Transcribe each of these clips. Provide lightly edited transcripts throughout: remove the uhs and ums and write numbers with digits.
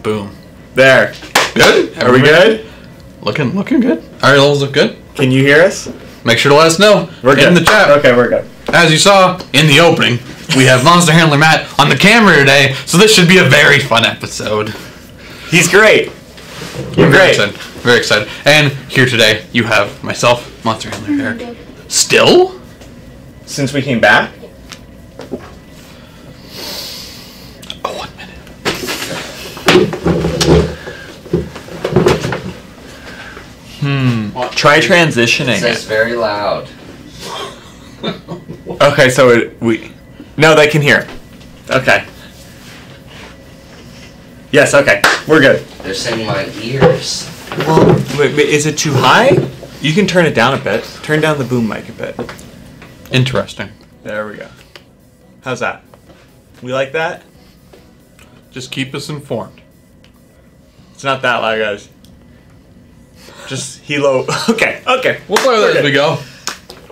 Boom. There. Good? Are we good? Looking good. Our levels look good. Can you hear us? Make sure to let us know. We're good. In the chat. Okay, we're good. As you saw in the opening, we have Monster Handler Matt on the camera today, so this should be a very fun episode. He's great. You're Very great. excited. Very excited. And here today, you have myself, Monster Handler Eric. Still? Since we came back? Oh, 1 minute. Try transitioning. It says very loud. Okay, so no, they can hear. Okay. Yes, okay. We're good. They're saying my ears. Well, wait, is it too high? You can turn it down a bit. Turn down the boom mic a bit. Interesting. There we go. How's that? We like that? Just keep us informed. It's not that loud, guys. Just helo. Okay. We'll play with it as we go.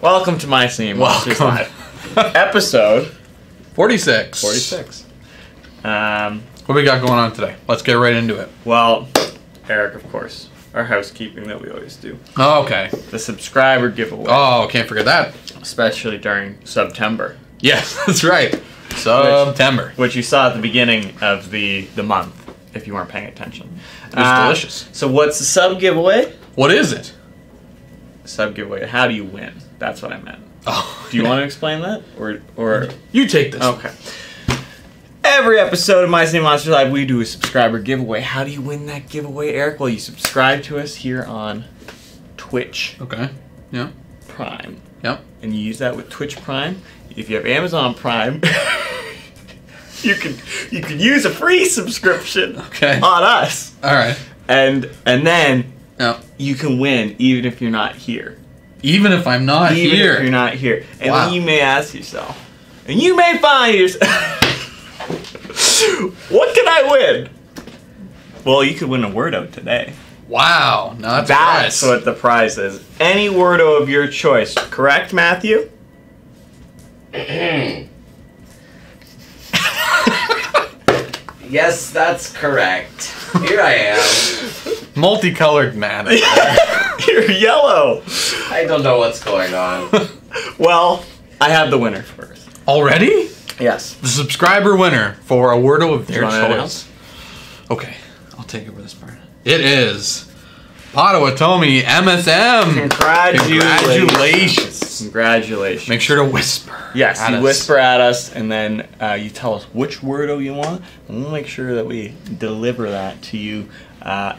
Welcome to my scene. Welcome. Episode 46. 46. What do we got going on today? Let's get right into it. Well, Eric, of course. Our housekeeping that we always do. Oh, okay. The subscriber giveaway. Oh, can't forget that. Especially during September. Yes, that's right. September. Which you saw at the beginning of the month, if you weren't paying attention. It was delicious. So what's the sub giveaway? What is it? Sub giveaway. How do you win? That's what I meant. Oh. Do you want to explain that? Or You take this. Okay. Every episode of My City Monsters Live, we do a subscriber giveaway. How do you win that giveaway, Eric? Well, you subscribe to us here on Twitch Okay. Yeah. Prime. Yep. And you use that with Twitch Prime. If you have Amazon Prime, you can use a free subscription on us. All right. And then Yeah. you can win even if you're not here. Even if I'm not Even here. if you're not here. And Wow. then you may ask yourself, and you may find yourself, what can I win? Well, you could win a word out today. Wow. Now that's That's nice. what the prize is. Any wordo of your choice. Correct, Matthew? Yes, that's correct. Here I am. Multicolored man. You're yellow. I don't know what's going on. Well, I have the winner first. Already? Yes. The subscriber winner for a Wordo of their You want to choice. Okay, I'll take over this part. It is Potawatomi MSM. Congratulations. Congratulations. Make sure to whisper. Yes, at you us. whisper at us, and then you tell us which wordo you want, and we'll make sure that we deliver that to you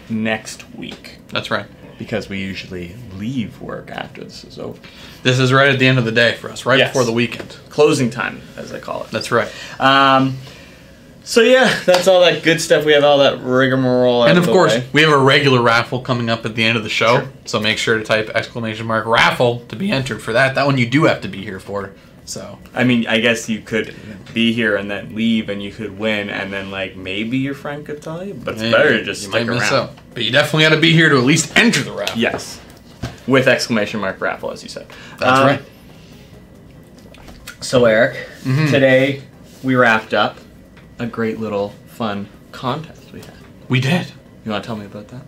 next week. That's right. Because we usually leave work after this is over. This is right at the end of the day for us, right Yes. before the weekend. Closing time, as I call it. That's right. So yeah, that's all that good stuff. We have all that rigmarole. And out of the course, way. we have a regular raffle coming up at the end of the show. Sure. So make sure to type !raffle to be entered for that. That one you do have to be here for. So I mean, I guess you could be here and then leave, and you could win, and then like maybe your friend could tell you. But it's better to just stick around. But you definitely got to be here to at least enter the raffle. Yes, with !raffle, as you said. That's right. So Eric, today we wrapped up a great little fun contest we had. We did. You want to tell me about that?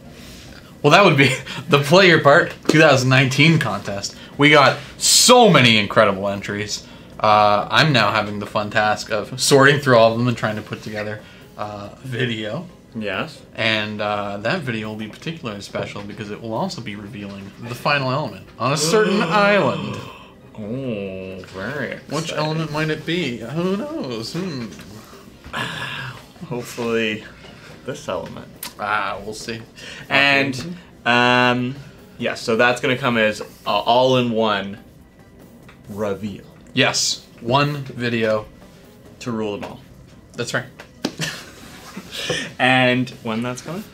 Well, that would be the Player Part 2019 contest. We got so many incredible entries. I'm now having the fun task of sorting through all of them and trying to put together a video. Yes. And that video will be particularly special because it will also be revealing the final element on a certain island. Oh, very exciting. Which element might it be? Who knows? Hopefully, this element. We'll see. And, yeah, so that's going to come as all-in-one reveal. Yes, one video to rule them all. That's right. And when that's coming?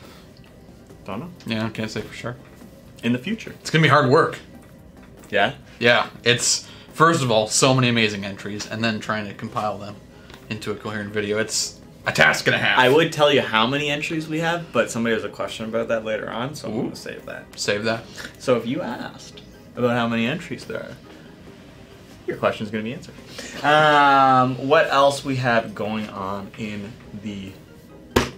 Don't know. Yeah, I can't say for sure. In the future. It's going to be hard work. Yeah? Yeah, it's, first of all, so many amazing entries, and then trying to compile them into a coherent video. It's a task and a half. I would tell you how many entries we have, but somebody has a question about that later on, so I'm going to save that. Save that. So if you asked about how many entries there are, your question is going to be answered. What else we have going on in the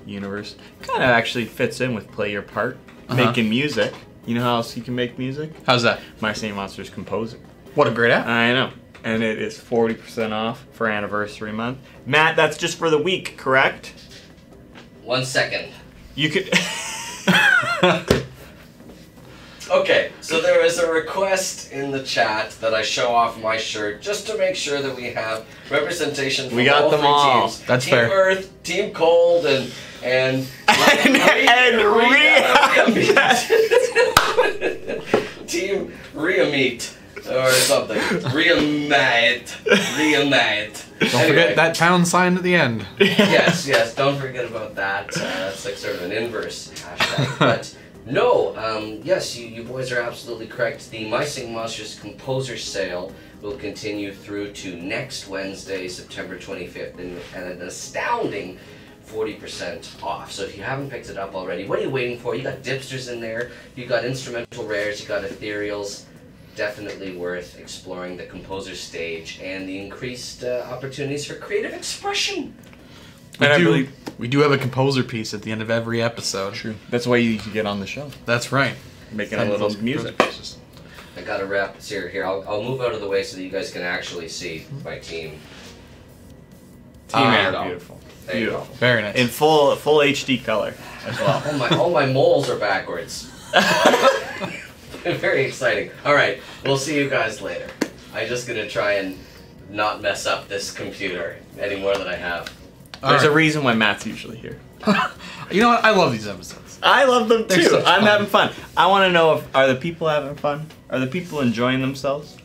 universe. Kind of actually fits in with play your part, making music. You know how else you can make music? How's that? My Singing Monsters Composer. What a great app. I know. And it is 40% off for anniversary month. Matt, that's just for the week, correct? 1 second. You could... Okay, so there is a request in the chat that I show off my shirt just to make sure that we have representation from We got all them three all. teams. That's Team fair. Earth, Team Cold, and Team Rhea Meat or something. Rhea Mad. Don't forget that pound sign at the end. Yes, don't forget about that. That's like sort of an inverse hashtag. But no, yes, you boys are absolutely correct. The My Singing Monsters Composer Sale will continue through to next Wednesday, September 25th, and an astounding 40% off. So if you haven't picked it up already, what are you waiting for? You got dipsters in there, you got instrumental rares, you got ethereals. Definitely worth exploring the composer stage and the increased opportunities for creative expression. We do have a composer piece at the end of every episode. True. That's why you get on the show. That's right. Making a little music. I gotta wrap this here. I'll move out of the way so that you guys can actually see my team. Beautiful. There you go. Very nice. In full HD color as well. All my moles are backwards. Very exciting. Alright, we'll see you guys later. I'm just gonna try and not mess up this computer any more than I have. There's a reason why Matt's usually here. You know what? I love these episodes. I love them They're too. such I'm fun. having fun. I want to know are the people having fun? Are the people enjoying themselves?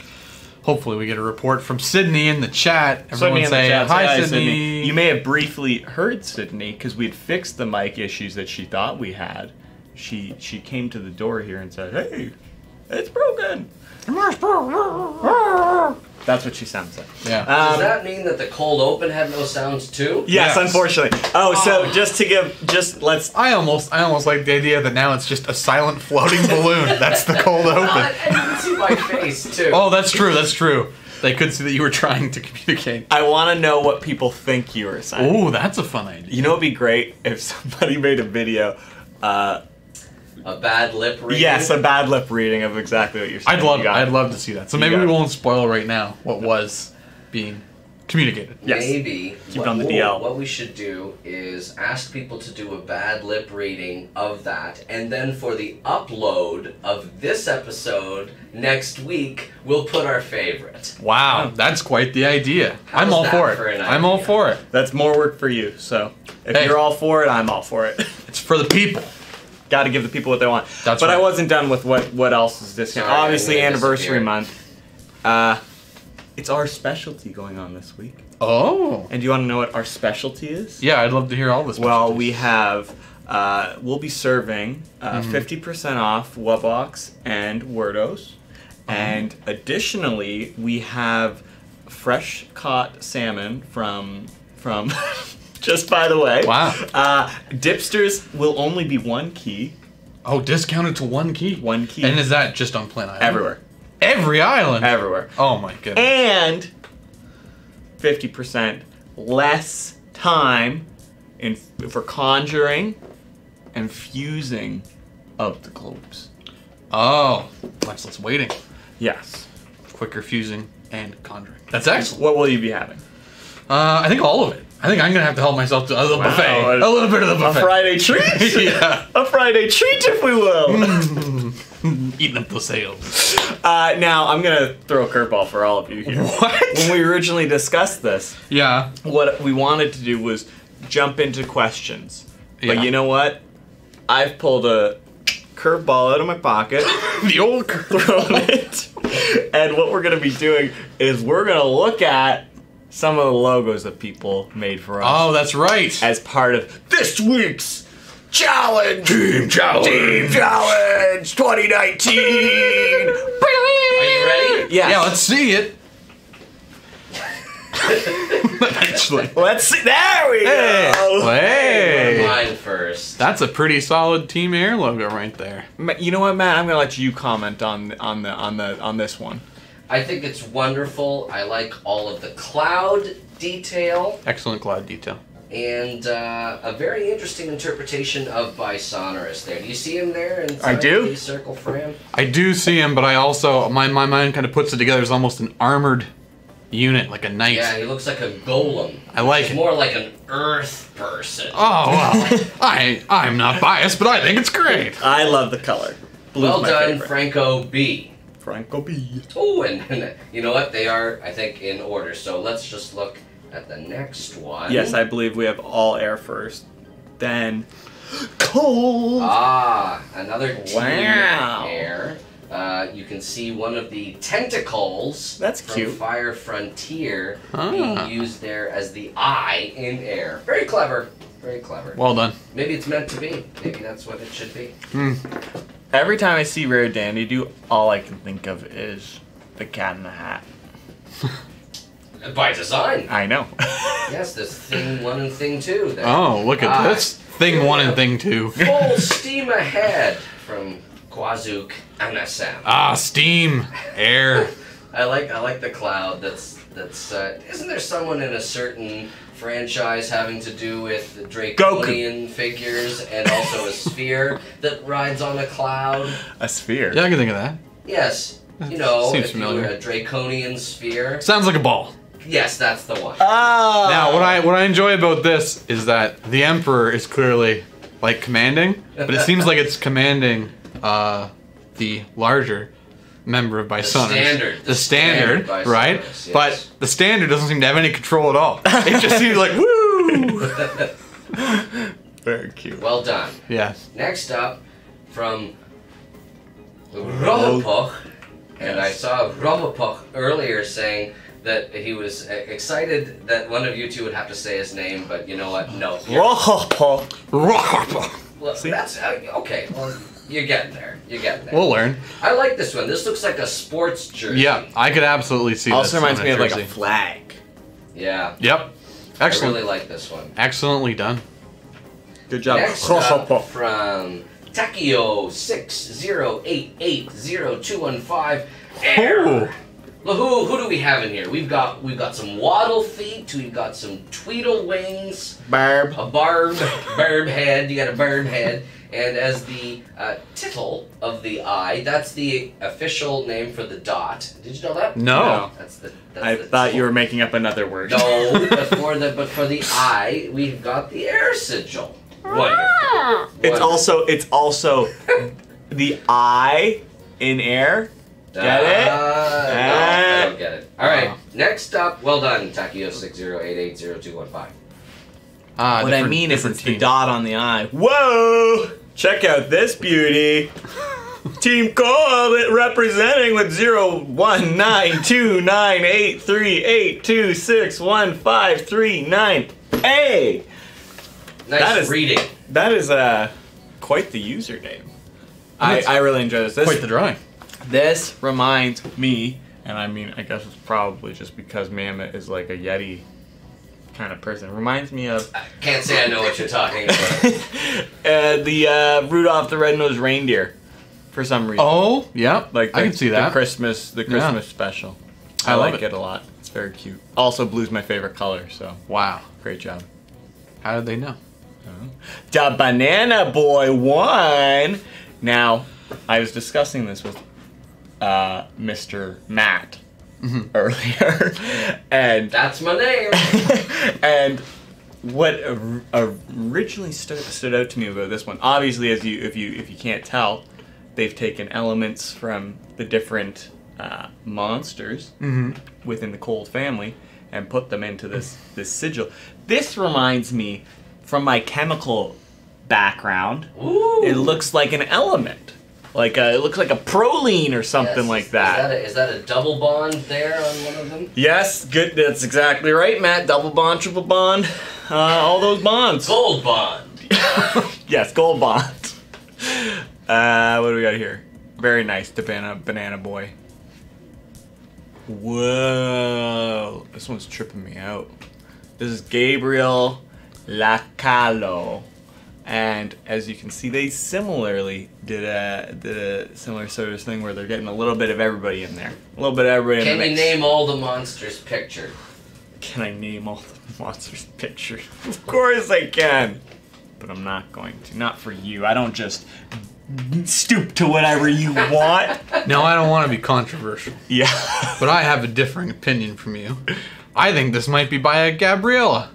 Hopefully we get a report from Sydney in the chat. Sydney Everyone in the say, chat, hi, say Sydney. You may have briefly heard Sydney because we'd fixed the mic issues that she thought we had. She came to the door here and said, "Hey, it's broken." That's what she sounds like. Yeah. Does that mean that the cold open had no sounds too? Yes, Yes. unfortunately. So let's. I almost like the idea that now it's just a silent floating balloon. That's the cold open. And you can see my face too. Oh, that's true. That's true. They could see that you were trying to communicate. I want to know what people think you were saying. Ooh, that's a fun idea. You know, it'd be great if somebody made a video. A bad lip reading? Yes, a bad lip reading of exactly what you're saying. I'd love to see that. So maybe we won't spoil right now what was being communicated. Yes. Maybe Keep it on the DL. What we should do is ask people to do a bad lip reading of that, and then for the upload of this episode next week, we'll put our favorite. Wow, that's quite the idea. I'm all that for for it. an I'm all idea? for it. That's more work for you. So if Hey. you're all for it, I'm all for it. It's for the people. Got to give the people what they want. That's but I right. wasn't done with what else is this. Sorry, Obviously, I'm gonna anniversary disappear. month. It's our specialty going on this week. Oh. And do you want to know what our specialty is? Yeah, I'd love to hear all this. Well, we have. We'll be serving 50% off Wubbox and Wordos, and additionally, we have fresh caught salmon from. Just by the way. Wow. Dipsters will only be 1 key. Oh, discounted to 1 key. 1 key. And is that just on Planet Island? Everywhere. Every island. Everywhere. Oh my goodness. And 50% less time for conjuring and fusing of the globes. Oh, less waiting. Yes. Quicker fusing and conjuring. That's excellent. What will you be having? I think all of it. I think I'm gonna have to help myself to a little Wow. buffet. A little bit of the A buffet. Friday treat? Yeah. A Friday treat, if we will. Eating up the sales. Now, I'm going to throw a curveball for all of you here. What? When we originally discussed this, Yeah. what we wanted to do was jump into questions. Yeah. But you know what? I've pulled a curveball out of my pocket, The old thrown it, and what we're going to be doing is we're going to look at some of the logos that people made for us Oh, that's right. as part of this week's challenge. Team Challenge. Team Challenge 2019. Are you ready? Yes. Yeah, let's see it. Actually. Let's see. There we Hey. go. Hey. Mine first. That's a pretty solid Team Air logo right there. You know what, Matt? I'm gonna let you comment on this one. I think it's wonderful. I like all of the cloud detail. Excellent cloud detail. and a very interesting interpretation of Bisonorous there. Do you see him there inside do. the circle frame? I do see him, but I also my mind kind of puts it together as almost an armored unit, like a knight. Yeah, he looks like a golem. I like He's it. more like an earth person. Oh well, I'm not biased, but I think it's great. I love the color. Blue's Well my done, favorite. Franco B. Franco B. Oh, and you know what? They are, I think, in order. So let's just look at the next one. Yes, I believe we have all air first. Then cold. Ah, another team Wow. air. You can see one of the tentacles That's from cute. Fire Frontier Ah. being used there as the eye in air. Very clever. Very clever. Well done. Maybe it's meant to be. Maybe that's what it should be. Every time I see Rare Dandy do, all I can think of is the Cat in the Hat. By design. I know. Yes, there's Thing 1 and Thing 2 there. Oh, look at this. Thing 1 and Thing 2. Full steam ahead from Quazuk Anasam. Ah, steam, air. I like the cloud. That's isn't there someone in a certain franchise having to do with draconian figures and also a sphere that rides on a cloud? A sphere. Yeah, I can think of that. Yes, you know, Seems if familiar. you were a draconian sphere. Sounds like a ball. Yes, that's the one. Oh. Now, what I enjoy about this is that the Emperor is clearly like commanding, but it seems like it's commanding the larger member of Bisonorous. The standard Bisonorous, Bisonorous, right? yes. But the standard doesn't seem to have any control at all. It just seems like woo. Very cute. Well done. Yeah. Next up, from Robopoch, and I saw Robopoch earlier saying that he was excited that one of you two would have to say his name, but you know what? No. Well, that's okay. Well, you're getting there. You're getting there. We'll learn. I like this one. This looks like a sports jersey. Yeah, I could absolutely see this. Also reminds on me of like jersey. a flag. Yeah. Yep. I Excellent. really like this one. Excellently done. Good job. Next up from Takio 60880215 Air. Oh. Well, who do we have in here? We've got some waddle feet. We've got some tweedle wings. Barb. A barb head. You got a barb head. And as the tittle of the eye, that's the official name for the dot. Did you know that? No. That's I the thought you tittle. were making up another word. No, but for the eye, we've got the air sigil. Wonderful. It's also the eye in air. Get it? No, I don't get it. All right. Next up, well done, Takio 60880215. Ah, What I mean is it's the team. dot on the eye. Whoa! Check out this beauty. Team Cold representing with 019298382615339. Hey! Nice That is- reading. That is quite the username. I really enjoy this. Quite the drawing. This reminds me, and I mean, I guess it's probably just because Mammoth is like a Yeti kind of person. Reminds me of I can't say I know what you're talking about. the Rudolph the Red-Nosed Reindeer, for some reason. Oh, yeah. Like I can see that. The Christmas special. I I love like it. it a lot. It's very cute. Also, blue's my favorite color, so Wow. great job. How did they know? The Banana Boy won. Now, I was discussing this with Mr. Matt earlier, and That's my name. and what originally stood out to me about this one, obviously, if you can't tell, they've taken elements from the different monsters within the Cold family and put them into this sigil. This reminds me, from my chemical background, Ooh. it looks like an element. It looks like a proline or something Yes. like that. Is that a double bond there on one of them? Yes, good. That's exactly right, Matt. Double bond, triple bond, all those bonds. Gold bond. Yes, gold bond. What do we got here? Very nice, the banana boy. Whoa, this one's tripping me out. This is Gabriel Lacalo. And as you can see, they similarly did a similar sort of thing where they're getting a little bit of everybody in there. A little bit of everybody in Can the you mix. name all the monsters pictured? Can I name all the monsters' pictures? Of course I can. But I'm not going to. Not for you. I don't just stoop to whatever you want. No, I don't want to be controversial. Yeah. But I have a differing opinion from you. I think this might be by a Gabriella.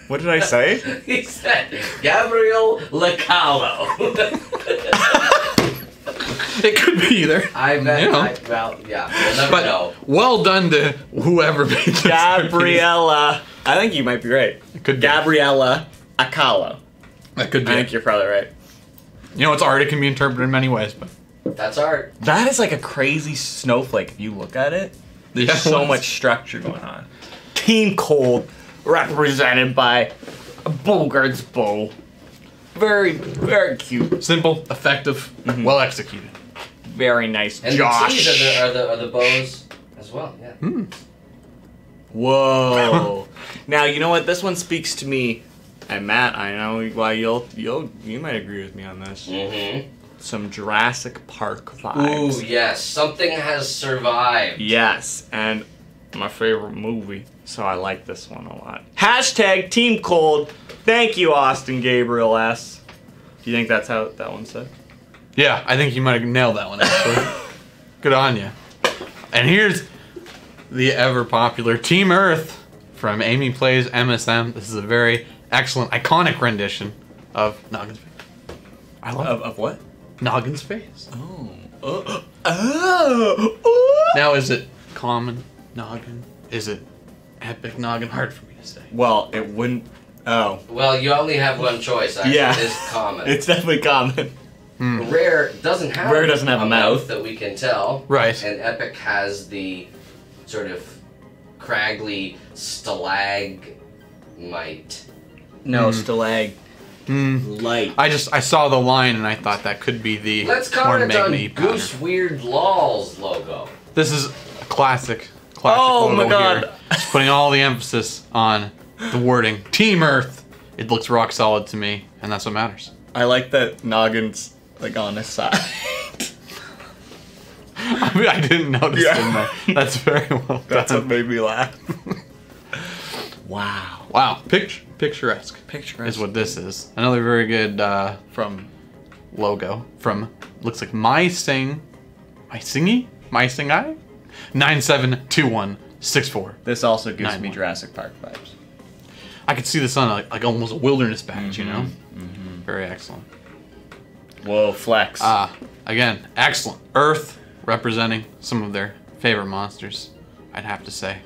What did I say? He said Gabriel Lacalo. It could be either. I bet. You know. Well, yeah, we'll never But know. well done to whoever made this. Gabriella. I think you might be right. It could be. Gabriella Acalo. That could be. I think you're probably right. You know, it's art. It can be interpreted in many ways, but That's art. That is like a crazy snowflake. If you look at it, there's Yeah, so it was. much structure going on. Team Cold, represented by Bogart's bow. Very, very cute. simple, effective, well executed. Very nice. And Josh. the T's are the bows as well. Yeah. Whoa. Now you know what? This one speaks to me, and Matt. I know why you might agree with me on this. Mm-hmm. Some Jurassic Park vibes. Ooh, yes. Something has survived. Yes, and my favorite movie, so I like this one a lot. Hashtag Team Cold. Thank you, Austin Gabriel S. Do you think that's how that one said? Yeah, I think you might have nailed that one, actually. Good on you. And here's the ever popular Team Earth from Amy Plays MSM. This is a very excellent, iconic rendition of Noggin's face. I love Of what? Noggin's face. Oh. Now, is it common Noggin? Is it epic Noggin? Hard for me to say. Well, it wouldn't. Oh. Well, you only have one choice. Actually. Yeah. It is common. It's definitely common. Rare doesn't have a mouth. that we can tell. Right. And Epic has the sort of craggly stalagmite. No, stalag. Light. I saw the line and I thought that could be the Let's comment on Magni Goose pattern. Weird Law's logo. This is a classic Oh logo my God. here. It's putting all the emphasis on the wording. Team Earth. It looks rock solid to me, and that's what matters. I like that Noggin's like on his side. I mean, I didn't notice Yeah. in there. That's very well That's done. what made me laugh. Wow. Wow, picturesque Picture is what this is. Another very good from. logo from, looks like My Singy? 972164. This also gives me 9-1. Jurassic Park vibes. I could see this on like almost a wilderness badge, you know? Very excellent. Whoa, flex. Again, excellent. Earth representing some of their favorite monsters, I'd have to say,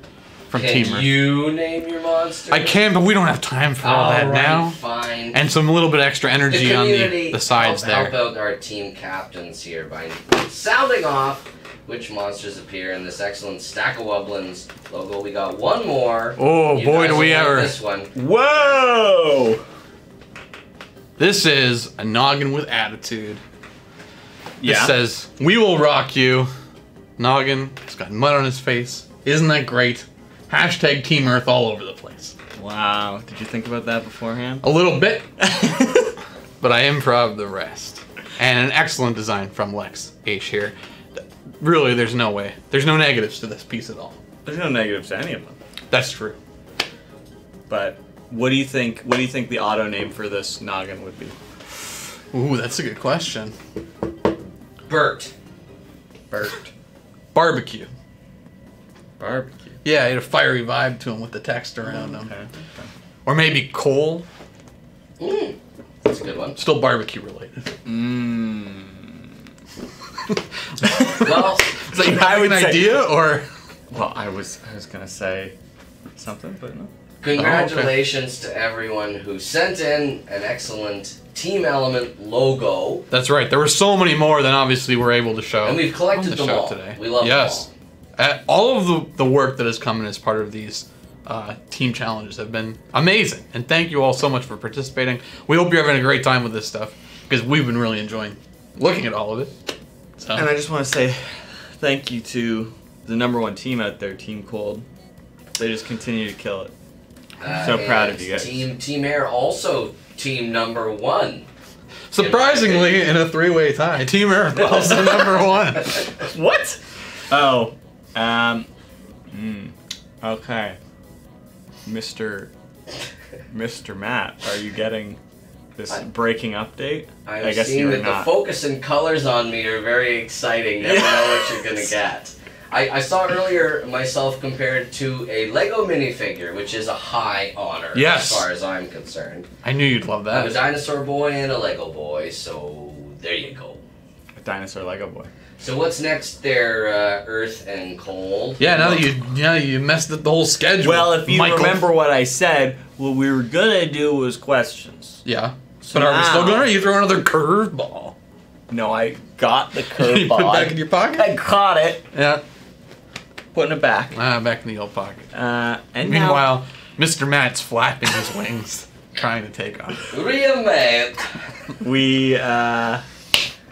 from Can Team Earth. you name your monster? I can, but we don't have time for all that Alright, now. Fine. And some little bit extra energy on the sides help there. out our team captains here by sounding off which monsters appear in this excellent Stack of Wubblins logo. We got one more. Oh, You boy, guys do we will like ever. This one. Whoa! This is a Noggin with attitude. Yeah. It says, "We will rock you." Noggin has got mud on his face. Isn't that great? Hashtag Team Earth all over the place. Wow. Did you think about that beforehand? A little bit, but I improv the rest. And an excellent design from Lex H here. Really, there's no way. There's no negatives to this piece at all. There's no negatives to any of them. That's true. But what do you think? What do you think the auto name for this noggin would be? Ooh, that's a good question. Bert. Bert. Barbecue. Barbecue. Yeah, he had a fiery vibe to him with the text around him. Okay. Or maybe coal. That's a good one. Still barbecue related. Mmm. Well, So you have an idea, or? Well, I was gonna say something, but no. congratulations to everyone who sent in an excellent Team Element logo. That's right. There were so many more than obviously we're able to show. And we've collected on the them show all. today. We love yes. them All of the work that has come in as part of these team challenges have been amazing. And thank you all so much for participating. We hope you're having a great time with this stuff because we've been really enjoying looking at all of it. So. And I just want to say thank you to the #1 team out there, Team Cold. They just continue to kill it. So proud of and you guys. Team Air also team #1. Surprisingly, in a three-way tie, Team Earth also #1. What? Oh. Okay. Mr. Matt, are you getting this breaking update? I'm seeing that the focus and colors on me are very exciting. Never know what you're gonna get. I saw earlier myself compared to a Lego minifigure, which is a high honor as far as I'm concerned. I knew you'd love that. I'm a dinosaur boy and a Lego boy, so there you go. A dinosaur Lego boy. So what's next there, Earth and Cold? Yeah, now that you messed up the whole schedule. Well, if you remember what I said, what we were gonna do was questions. Yeah. So but are we still gonna? You throw another curveball? No, I got the curveball. You put it back in your pocket? I caught it. Yeah. Putting it back. Back in the old pocket. And meanwhile, Mr. Matt's flapping his wings, trying to take off. Real man. We're gonna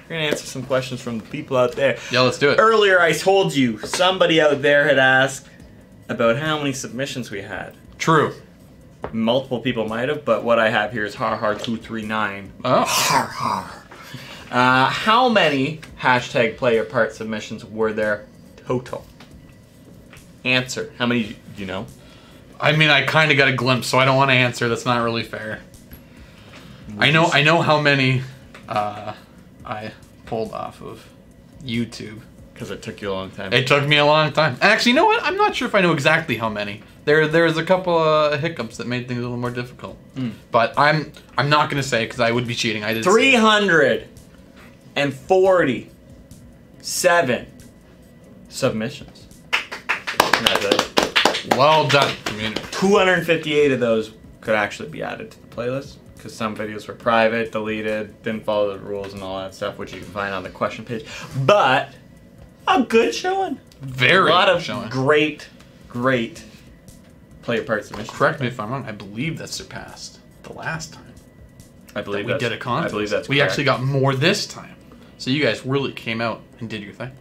answer some questions from the people out there. Yeah, let's do it. Earlier, I told you somebody out there had asked about how many submissions we had. True. Multiple people might have, but what I have here is har239. Oh. Har har. How many hashtag player part submissions were there total? Answer. How many do you know? I mean, I kind of got a glimpse, so I don't want to answer. That's not really fair. I know how many I pulled off of YouTube. Because it took you a long time. It took me a long time. Actually, you know what? I'm not sure if I know exactly how many. There's a couple of hiccups that made things a little more difficult. But I'm not gonna say because I would be cheating. I did 347 submissions. Well done, community. 258 of those could actually be added to the playlist because some videos were private, deleted, didn't follow the rules and all that stuff, which you can find on the question page. But a good showing. Very a lot of showing. Great player part submissions. Correct me if I'm wrong. I believe that surpassed the last time. I believe we did a contest. I believe that's we correct. actually got more this time. So you guys really came out and did your thing.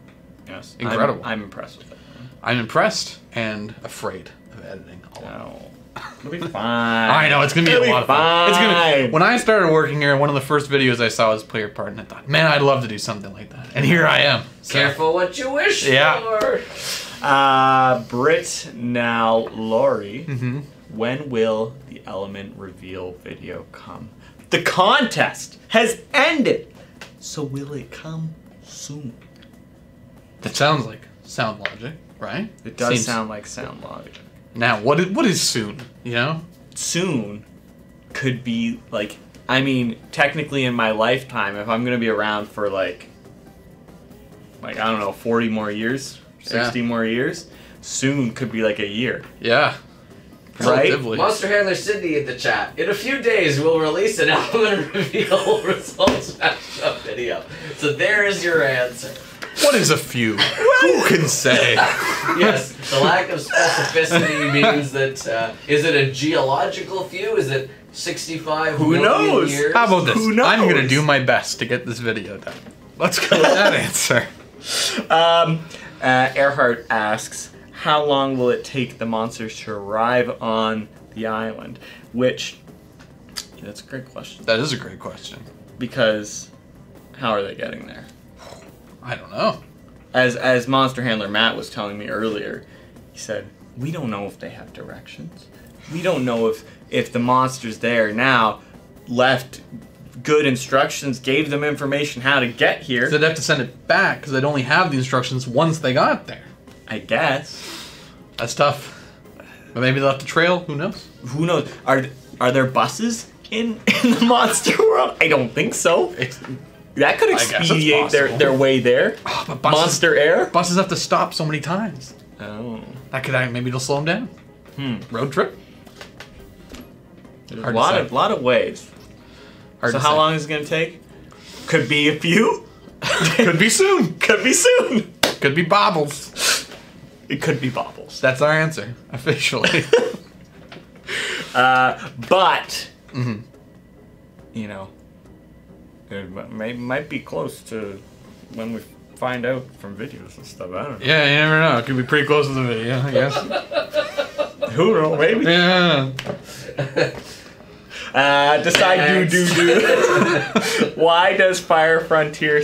Yes. Incredible. I'm impressed with that. I'm impressed and afraid of editing all of it. It'll be fine. I know, it's going to be a lot of fun. It's fine. When I started working here, one of the first videos I saw was player part, and I thought, man, I'd love to do something like that. And here I am. So. Careful what you wish for. Britt, now Lori, when will the element reveal video come? The contest has ended, so will it come soon? That sounds like sound logic, right? It does sound like sound logic. Now, what is soon, you know? Soon could be, like, I mean, technically in my lifetime, if I'm going to be around for, like, I don't know, 40 more years, 60 more years, soon could be like a year. Yeah. Right? Relatively. Monster Handler Sydney in the chat. In a few days, we'll release an element reveal results matchup video. So there is your answer. What is a few? Who can say? Yes, the lack of specificity means that, is it a geological few? Is it 65 Who million knows? years? How about this? Who knows? I'm going to do my best to get this video done. Let's go with that answer. Earhart asks, how long will it take the monsters to arrive on the island? Which, that's a great question. That is a great question. Because, how are they getting there? I don't know. As Monster Handler Matt was telling me earlier, he said, we don't know if they have directions. We don't know if the monsters there now left good instructions, gave them information how to get here. So they'd have to send it back because they'd only have the instructions once they got there. I guess. That's tough. But maybe they'll have to trail. Who knows? Who knows? Are there buses in the monster world? I don't think so. That could expedite their way there. Oh, but Monster Air? Buses have to stop so many times. Oh. That could maybe it'll slow them down. Road trip? There's a lot of ways. So how long is it going to take? Could be a few. Could be soon. Could be soon. Could be bobbles. It could be bobbles. That's our answer, officially. But, you know, it might be close to when we find out from videos and stuff. I don't know. Yeah, you never know. It could be pretty close to the video, I guess. Who knows? Maybe. Yeah. Decide do. Why does Fire Frontier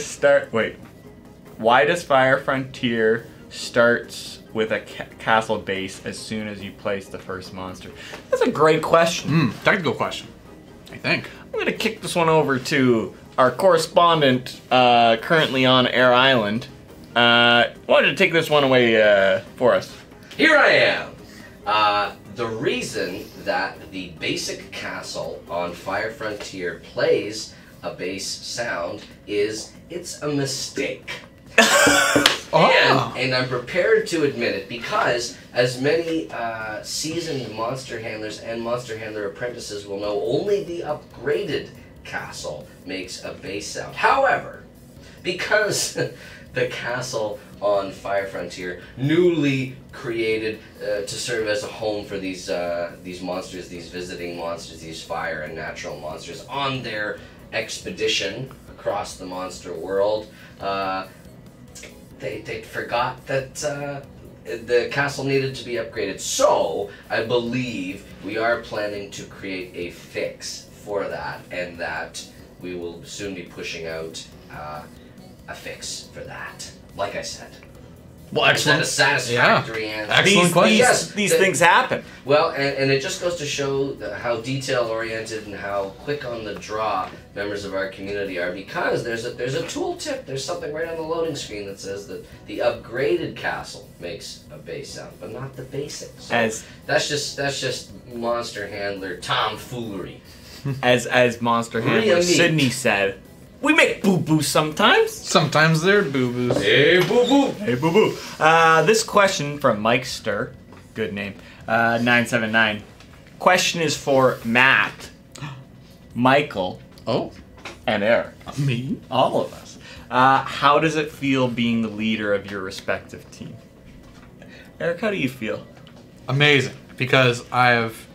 starts with a castle base as soon as you place the first monster? That's a great question. Technical question, I think. I'm going to kick this one over to our correspondent currently on Air Island. Why don't you take this one away for us? Here I am. The reason that the basic castle on Fire Frontier plays a bass sound is it's a mistake. And I'm prepared to admit it because as many seasoned monster handlers and monster handler apprentices will know, only the upgraded castle makes a bass sound. However, because the castle on Fire Frontier, newly created to serve as a home for these monsters, these visiting monsters, these fire and natural monsters on their expedition across the monster world, they forgot that the castle needed to be upgraded. So I believe we are planning to create a fix for that, and that we will soon be pushing out a fix for that. Like I said. Well, excellent. Is that a satisfactory answer? Excellent question. Yes, These things happen. Well, and it just goes to show how detail-oriented and how quick on the draw members of our community are, because there's a tooltip. There's something right on the loading screen that says that the upgraded castle makes a bass sound, but not the basic. So that's just monster handler tomfoolery. As monster handler Sydney said, we make boo-boos sometimes. Sometimes they're boo-boos. Hey, boo-boo. Hey, boo-boo. This question from Mike Stir, good name, 979. Question is for Matt, Michael, and Eric. Me? All of us. How does it feel being the leader of your respective team? Eric, how do you feel? Amazing, because I have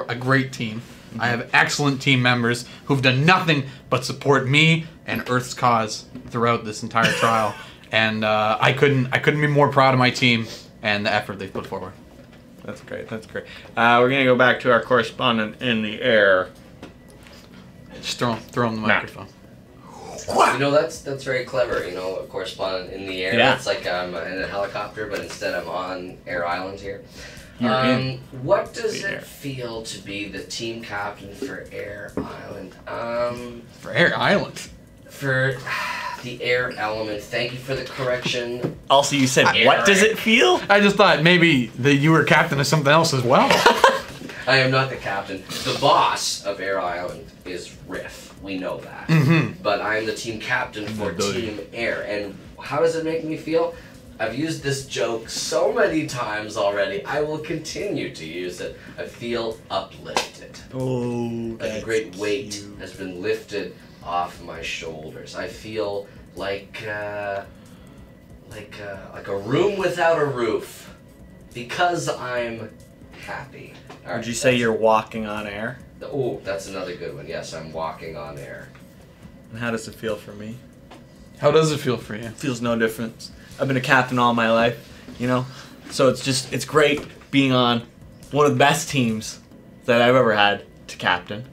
a great team. I have excellent team members who've done nothing but support me and Earth's cause throughout this entire trial, and I couldn't be more proud of my team and the effort they've put forward. That's great. That's great. We're gonna go back to our correspondent in the air. Just throw him the microphone. You know, that's very clever. You know, a correspondent in the air. Yeah. It's like I'm in a helicopter, but instead I'm on Air Island here. What does it feel to be the team captain for Air Island? For Air Island? For the air element. Thank you for the correction. Also, you said, what does it feel? I just thought maybe that you were captain of something else as well. I am not the captain. The boss of Air Island is Riff. We know that. But I am the team captain for Team Air. And how does it make me feel? I've used this joke so many times already. I will continue to use it. I feel uplifted. Oh, like a great weight has been lifted off my shoulders. I feel like a room without a roof, because I'm happy. Would you say you're walking on air? Oh, that's another good one. Yes, I'm walking on air. And how does it feel for me? How does it feel for you? It feels no difference. I've been a captain all my life, you know? So it's great being on one of the best teams that I've ever had to captain.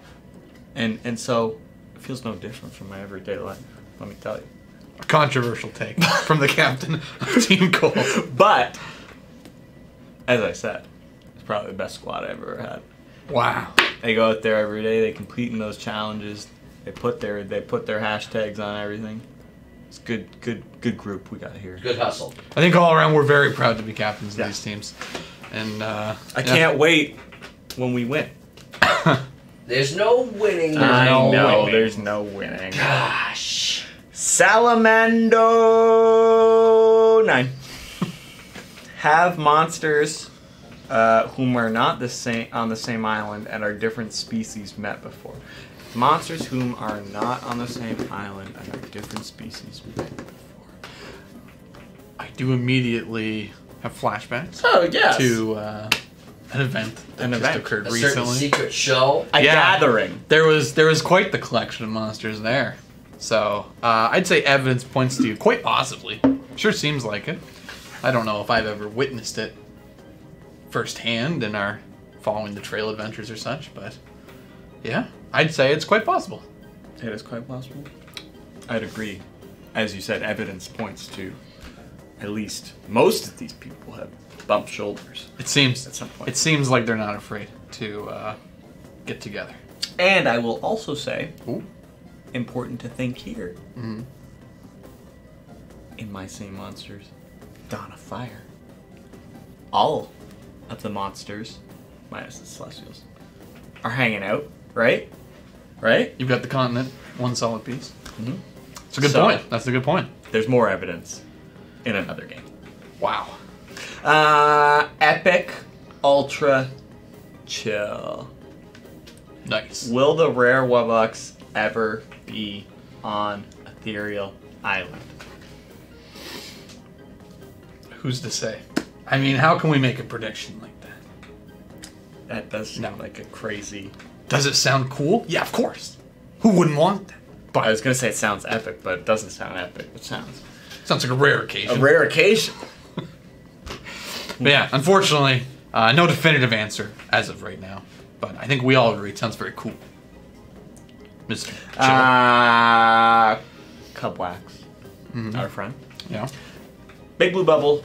And so it feels no different from my everyday life, let me tell you. A controversial take from the captain of Team Cole. But, as I said, it's probably the best squad I've ever had. Wow. They go out there every day, they complete in those challenges, they put their hashtags on everything. It's good group we got here. Good hustle. I think all around we're very proud to be captains of these teams. And I can't wait when we win. There's no winning. There's no winning. Gosh. Salamando 9. Have monsters whom are not on the same island and are different species met before. Monsters whom are not on the same island and are different species met before. I do immediately have flashbacks. Oh, yes. To an event that just occurred a recently. certain secret show. A gathering. There was quite the collection of monsters there. So I'd say evidence points to you, quite possibly. Sure seems like it. I don't know if I've ever witnessed it firsthand in our following the trail adventures or such, but yeah, I'd say it's quite possible. It is quite possible. I'd agree. As you said, evidence points to at least most of these people have bump shoulders It seems at some point. It seems like they're not afraid to get together. And I will also say, Ooh. important to think here. Mm-hmm. In My Singing Monsters, Dawn of Fire, all of the monsters, minus the Celestials, are hanging out, right? Right? You've got the continent, one solid piece. Mm-hmm. It's a good point. That's a good point. There's more evidence in another game. Wow. Epic, ultra, chill. Nice. Will the rare Wubucks ever be on Ethereal Island? Who's to say? I mean, how can we make a prediction like that? That does seem like a crazy... Does it sound cool? Yeah, of course. Who wouldn't want that? But I was going to say it sounds epic, but it doesn't sound epic. It sounds like a rare occasion. a rare occasion. But yeah, unfortunately, no definitive answer as of right now. But I think we all agree it sounds very cool. Mr. Chill. Cubwax. Our friend. Yeah. Big Blue Bubble.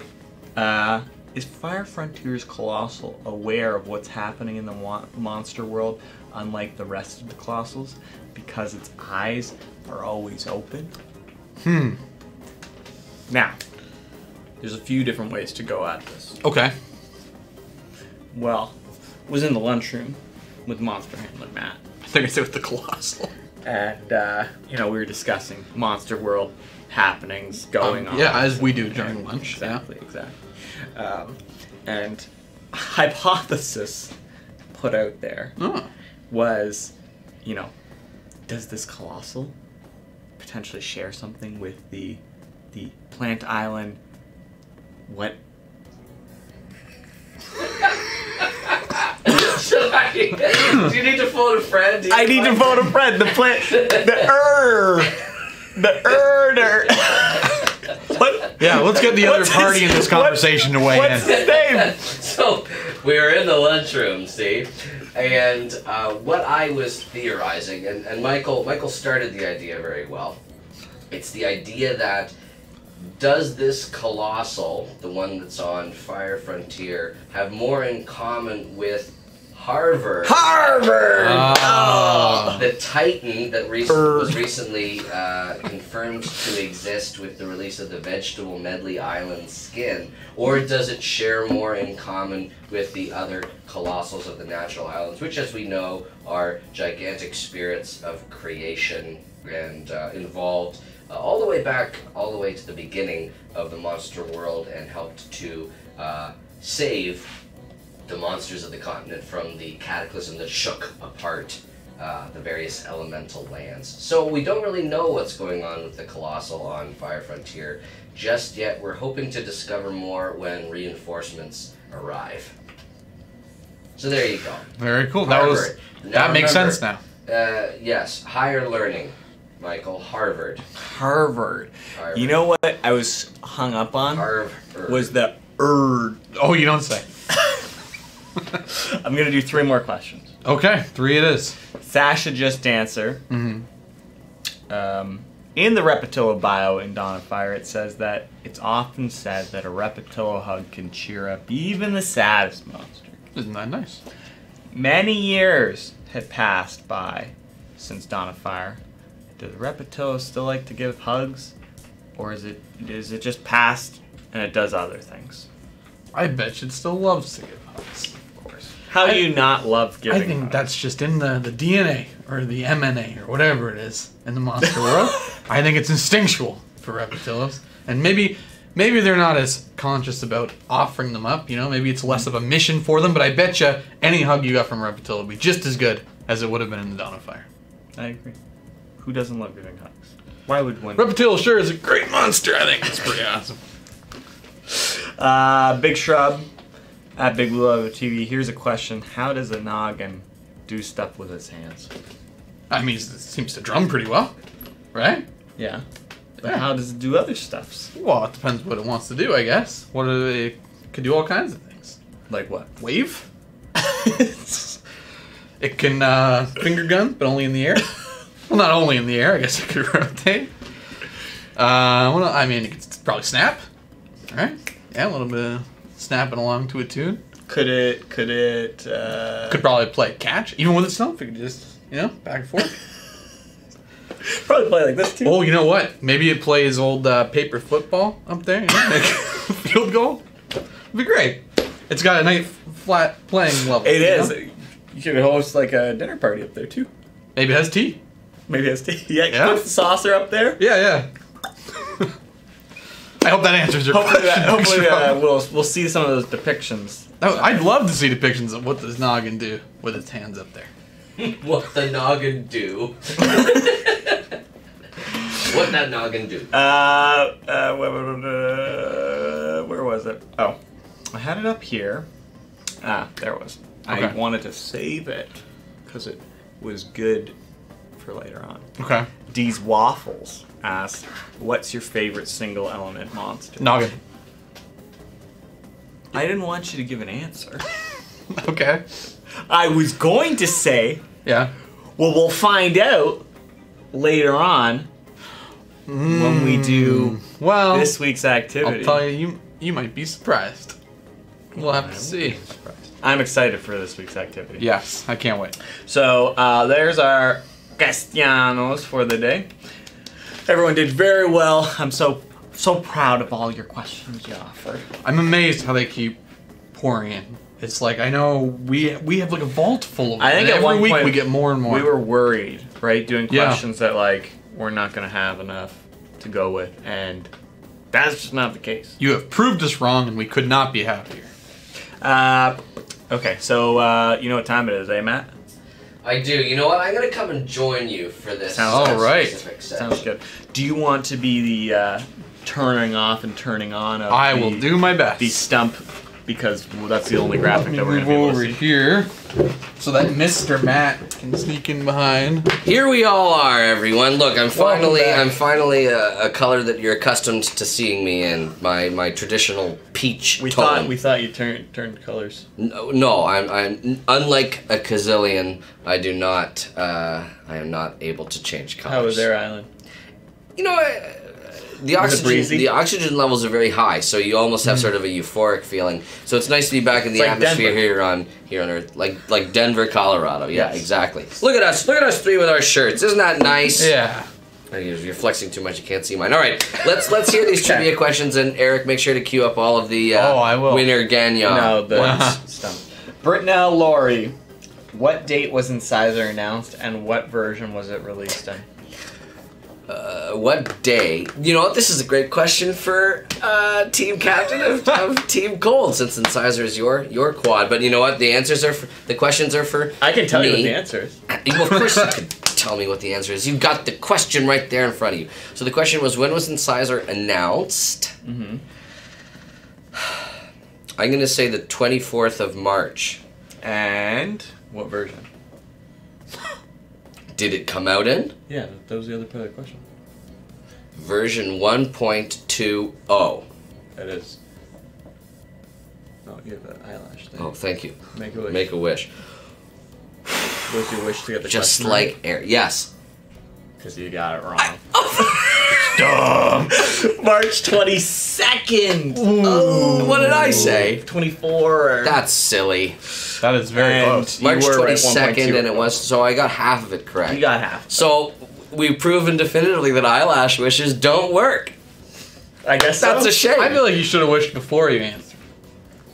Is Fire Frontier's Colossal aware of what's happening in the monster world, unlike the rest of the Colossals, because its eyes are always open? Now, there's a few different ways to go at this. Okay. Well, was in the lunchroom with Monster Handler Matt. I think I said with the Colossal. And, we were discussing Monster World happenings going on. Yeah, as we do during lunch. Exactly. And hypothesis put out there was, does this Colossal potentially share something with the Plant Island? What? Do you need to phone a friend? I need to phone a friend. The plant, What? Yeah, let's get the other party in this conversation to weigh What's in. his name? So we were in the lunchroom, see, and what I was theorizing, and Michael started the idea very well. It's the idea that does this Colossal, the one that's on Fire Frontier, have more in common with Harvard? The Titan that was recently confirmed to exist with the release of the Vegetable Medley Island skin? Or does it share more in common with the other Colossals of the Natural Islands, which, as we know, are gigantic spirits of creation and involved all the way to the beginning of the monster world and helped to save the monsters of the continent from the cataclysm that shook apart the various elemental lands. So we don't really know what's going on with the Colossal on Fire Frontier just yet. We're hoping to discover more when reinforcements arrive. So there you go. Very cool. Harvard. That makes sense now. Yes, higher learning, Michael. Harvard. You know what I was hung up on? Harvard. Was the Erd. Oh, you don't say. I'm going to do 3 more questions. Okay, 3 it is. Sasha Just Dancer. In the Repetillo bio in Dawn of Fire, it says that it's often said that a Repetillo hug can cheer up even the saddest monster. Isn't that nice? Many years had passed by since Dawn of Fire. Do the Repetillos still like to give hugs? Or is it just past and it does other things? I bet you it still loves to give hugs. Of course. How do you not love giving I think hugs? that's just in the DNA or the MNA or whatever it is in the monster world. I think it's instinctual for Repetillos. And maybe they're not as conscious about offering them up, maybe it's less of a mission for them, but I bet you any hug you got from Repetillo would be just as good as it would have been in the Dawn of Fire. I agree. Who doesn't love giving hugs? Why would one? Repetillo sure is a great monster. I think it's pretty awesome. Big Shrub at Big Blue Over TV. Here's a question: how does a noggin do stuff with his hands? I mean, it seems to drum pretty well, right? Yeah. But Yeah. how does it do other stuffs? Well, it depends what it wants to do, I guess. It could do all kinds of things. Like what? Wave. It can finger gun, but only in the air. Well, not only in the air. I guess it could rotate. It could probably snap. Right? Yeah, a little bit of snapping along to a tune. Could it? Could probably play catch, even with its thumb. If it could just, back and forth. Probably play like this too. Oh, you know what? Maybe it plays old paper football up there. Make field goal. It'd be great. It's got a nice flat playing level. It is. You could host like a dinner party up there too. Maybe it has tea. Maybe it has tea. Yeah, Yeah. put the saucer up there. Yeah. I hope that answers your question. Hopefully we'll see some of those depictions. I'd love to see depictions of what does Noggin do with its hands up there. What the noggin do? What that noggin do? Where was it? Oh, I had it up here. There it was. Okay. I wanted to save it because it was good for later on. Okay. D's Waffles asked, "What's your favorite single element monster?" Noggin. I didn't want you to give an answer. Okay. I was going to say, Yeah. well, we'll find out later on when we do Well, this week's activity. I'll tell you, you might be surprised. We'll have to see. I'm excited for this week's activity. Yes, I can't wait. So there's our Castellanos for the day. Everyone did very well. I'm so proud of all your questions you offered. I'm amazed how they keep pouring in. It's like, I know we have like a vault full of them. I think and at one every week point we get more and more. We were worried, right, doing Yeah. questions that like we're not going to have enough to go with, and that's just not the case. You have proved us wrong, and we could not be happier. Okay, so you know what time it is, eh, Matt? I do. You know what? I'm gonna come and join you for this. Sounds all right. specific session. Sounds good. Do you want to be the turning off and turning on of I will do my best. the stump, because that's the only graphic that we're Move going to be able over to see. here so that Mr. Matt can sneak in behind. Here we all are, everyone. Look, I'm finally back. a color that you're accustomed to seeing me in. My traditional peach We tone. thought you turned colors. No, I'm unlike a Kazillion. I do not. I am not able to change colors. How was their island? You know, the Was it breezy? oxygen levels are very high, so you almost have sort of a euphoric feeling. So it's nice to be back in the like atmosphere Denver. here on Earth, like Denver, Colorado. Yeah, Yes. exactly. Look at us three with our shirts. Isn't that nice? Yeah. You're flexing too much. You can't see mine. All right, let's hear these trivia questions, and Eric, make sure to queue up all of the I will. winner Gagnon. No, the Wow. stump. Britnell Laurie, what date was Incisor announced, and what version was it released in? What day? You know what? This is a great question for team captain of Team Cold, since Incisor is your quad. But you know what? The questions are for I can tell you me. what the answer is. Well, of course you could tell me what the answer is. You've got the question right there in front of you. So the question was, when was Incisor announced? Mm-hmm. I'm going to say the 24th of March. And what version? Did it come out in? Yeah, that was the other part of the question. Version 1.20. That is. Oh, you have the eyelash thing. Oh, thank you. Make a wish. Make a wish. What's your wish to get the Just question like air. Yes. Because you got it wrong. March 22nd! Oh, what did I say? 24. That's silly. That is very And close. you March were right, 22nd, 1.2. and it was, so I got half of it correct. You got half. So we've proven definitively that eyelash wishes don't work. I guess That's so. a shame. I feel like you should have wished before you answered.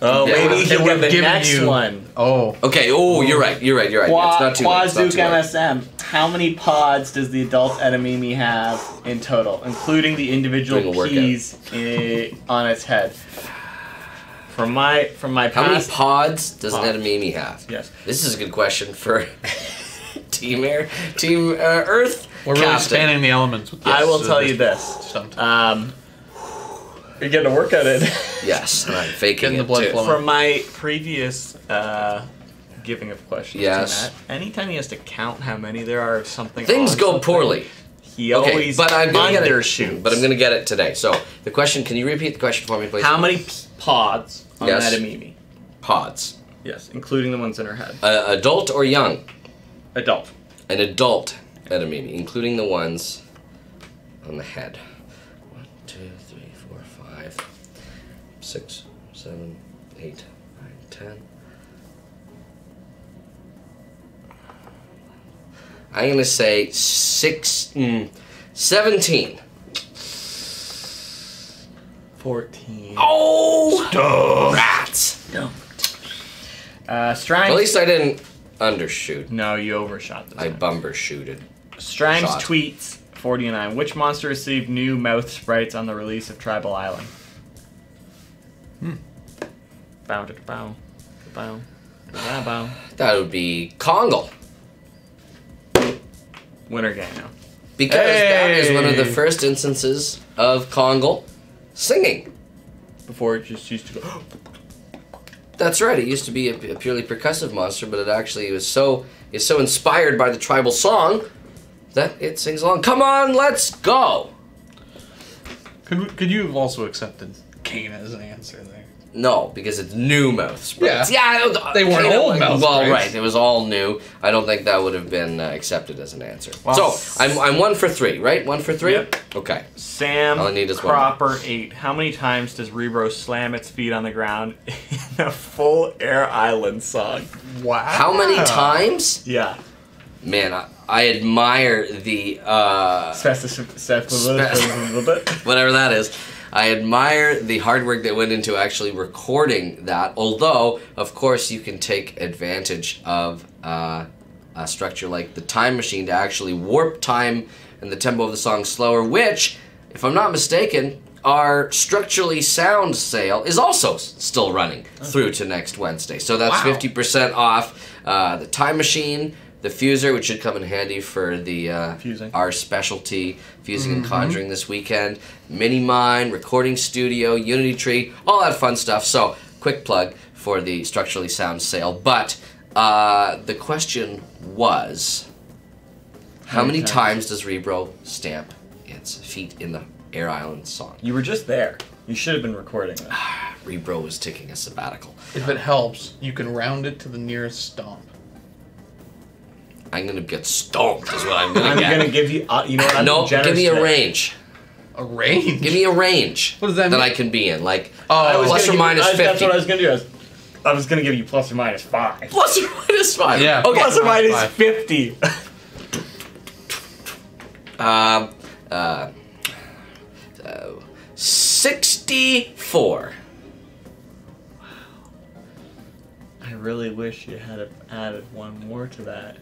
Oh, Yeah. maybe It he'll would get have the given next you- one. Oh. Okay, oh, you're right. Yeah, it's not too late. It's not Quazook too late. MSM. How many pods does the adult Edamame have in total, including the Doing a individual workout. keys on its head? From my How many past. pods does an Pods. Edamame have? Yes. This is a good question for Team Earth We're really captain. spanning the elements with this. I will tell you this. Stumped. You're getting a workout in. Yes, and I'm faking Getting the it blood too. flowing. From my previous giving of questions Yes. to Matt, anytime he has to count how many there are of something, Things on go something, poorly. He Okay, always but I'm gonna get it. undershoots. But I'm gonna get it today. So the question: can you repeat the question for me, please? How many pods on Yes. an Edamame? pods? Yes, including the ones in her head. Adult or young? Adult. An adult Edamame, including the ones on the head. 1, 2, 3, 4, 5, 6, 7, 8, 9, 10. I'm going to say 17. 14. Oh! Rats! Strang's... At least I didn't undershoot. No, you overshot this I time. bumbershooted. Strang's Shot. tweets, 49. Which monster received new mouth sprites on the release of Tribal Island? Bow, da, bow, bow, bow, bow. That would be Kongle. Winner game now. Because that is one of the first instances of Kongle singing. Before it just used to go... That's right. It used to be a purely percussive monster, but it actually is so inspired by the tribal song that it sings along. Come on, let's go. Could you have also accepted Kane as an answer there? No, because it's new mouth sprites. Yeah, They weren't old mouth Well, sprites. right. It was all new. I don't think that would have been accepted as an answer. Well, So I'm 1 for 3, right? 1 for 3. Yep. Okay. Sam All I need is one. Cropper 8. How many times does Rebro slam its feet on the ground in a full Air Island song? Wow. How many times? Yeah. Man, I admire the whatever that is. I admire the hard work that went into actually recording that, although, of course, you can take advantage of a structure like the time machine to actually warp time and the tempo of the song slower, which, if I'm not mistaken, our structurally sound sale is also still running through to next Wednesday. So that's 50% off the time machine, the fuser, which should come in handy for the Fusing. our specialty fusing and conjuring this weekend, mini mine, recording studio, Unity Tree, all that fun stuff. So quick plug for the structurally sound sale. But the question was, how many times does Rebro stamp its feet in the Air Island song? You were just there. You should have been recording that. Rebro was taking a sabbatical. If it helps, you can round it to the nearest stomp. I'm gonna get stomped is what I'm gonna I'm get. gonna give you. You know what? I'm No, generous give me a today. range. A range? Give me a range. What does that mean? That I can be in. Like, I was plus gonna or give you- minus 50. That's what I was gonna do. I was gonna give you plus or minus 5. Plus or minus 5. Yeah. Okay. Plus or minus 5. 50. 64. I really wish you had added one more to that,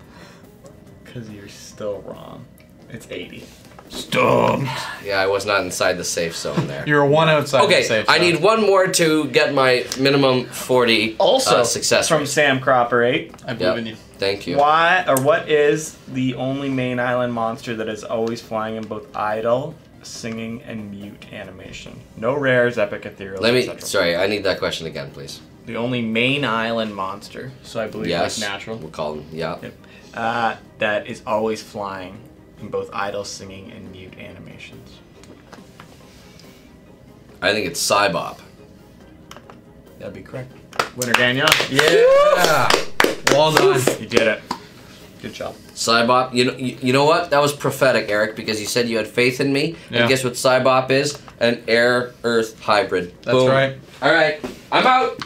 because you're still wrong. It's 80. Stomp. Yeah, I was not inside the safe zone there. You're a one outside the Okay, safe I zone. need one more to get my minimum 40 Also, success from rate. Sam Cropper 8. I believe in you. Thank you. What is the only main island monster that is always flying in both idle, singing, and mute animation? No rares, epic, ethereal, Let me, etc. sorry, I need that question again, please. The only main island monster, so I believe Yes. like natural, We'll call them, yeah. Yep. That is always flying in both idle, singing, and mute animations. I think it's Cybop. That'd be correct. Winner Gagnon. Yeah. Well done. You did it. Good job. Cybop, you know what? That was prophetic, Eric, because you said you had faith in me. Yeah. And guess what Cybop is? An air-earth hybrid. That's Boom. right. All right, I'm out.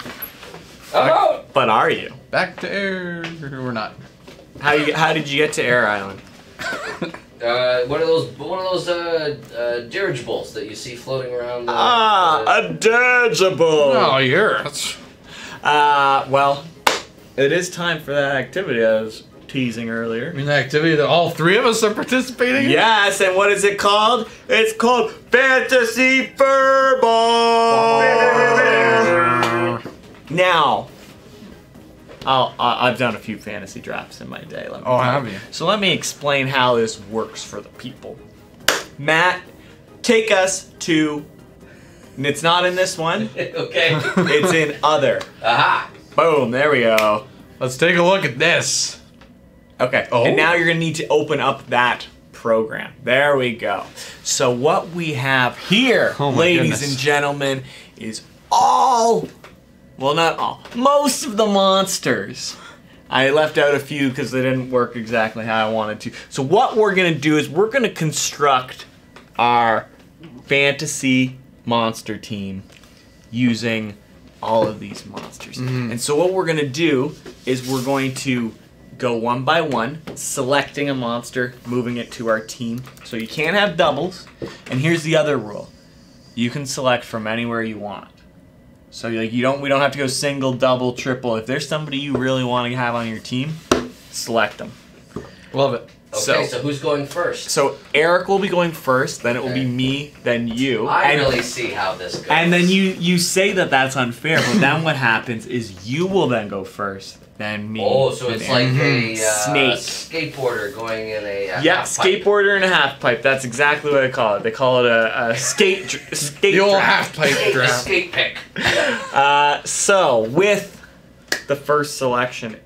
I'm out. But are you? Back to air. We're not. How did you get to Air Island? One of those dirigibles that you see floating around. A dirigible. Oh, you're. Well, it is time for that activity I was teasing earlier. I mean, the activity that all three of us are participating in? Yes, and what is it called? It's called Fantasy Furball. Now, I've done a few fantasy drafts in my day. Let me Oh, tell have you? So let me explain how this works for the people. Matt, take us to. And it's not in this one. Okay. It's in other. Aha. Boom. There we go. Let's take a look at this. Okay. Oh. And now you're gonna need to open up that program. There we go. So what we have here, Oh my ladies goodness. and gentlemen, is all, well, not all, most of the monsters. I left out a few because they didn't work exactly how I wanted to. So what we're gonna do is we're gonna construct our fantasy monster team using all of these monsters. And so what we're going to do is we're going to go one by one, selecting a monster, moving it to our team. So you can't have doubles. And here's the other rule. You can select from anywhere you want. So like we don't have to go single, double, triple. If there's somebody you really want to have on your team, select them. Love it. Okay, so who's going first? So Eric will be going first, then it will be me, then you. I really see how this goes. And then you say that that's unfair, but then what happens is you will then go first, then me. Oh, so it's like a snake skateboarder going in a half pipe. Skateboarder in a half pipe. That's exactly what I call it. They call it a skate The old draft. half pipe draft. Skate pick. So with the first selection,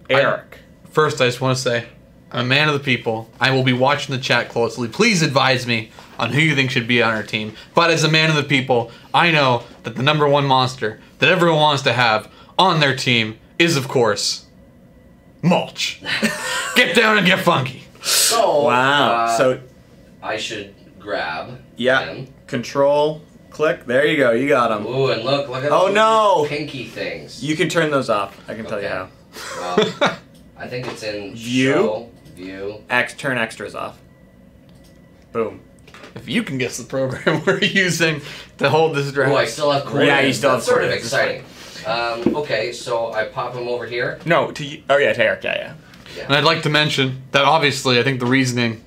Eric. First, I just want to say, I'm a man of the people. I will be watching the chat closely. Please advise me on who you think should be on our team. But as a man of the people, I know that the #1 monster that everyone wants to have on their team is, of course, Mulch. Get down and get funky. So, Wow. So I should grab him. Control, click. There you go. You got him. Ooh, and look at Oh, all no. these pinky things. You can turn those off. I can tell you Okay. how. Well, I think it's in View. Show, View. Turn extras off. Boom. If you can guess the program we're using to hold this draft. Oh, I still have coordinates. Yeah, you still have That's sort of coordinates. exciting. Okay, so I pop him over here. No, to you. Oh, yeah, to Eric. Yeah. And I'd like to mention that obviously I think the reasoning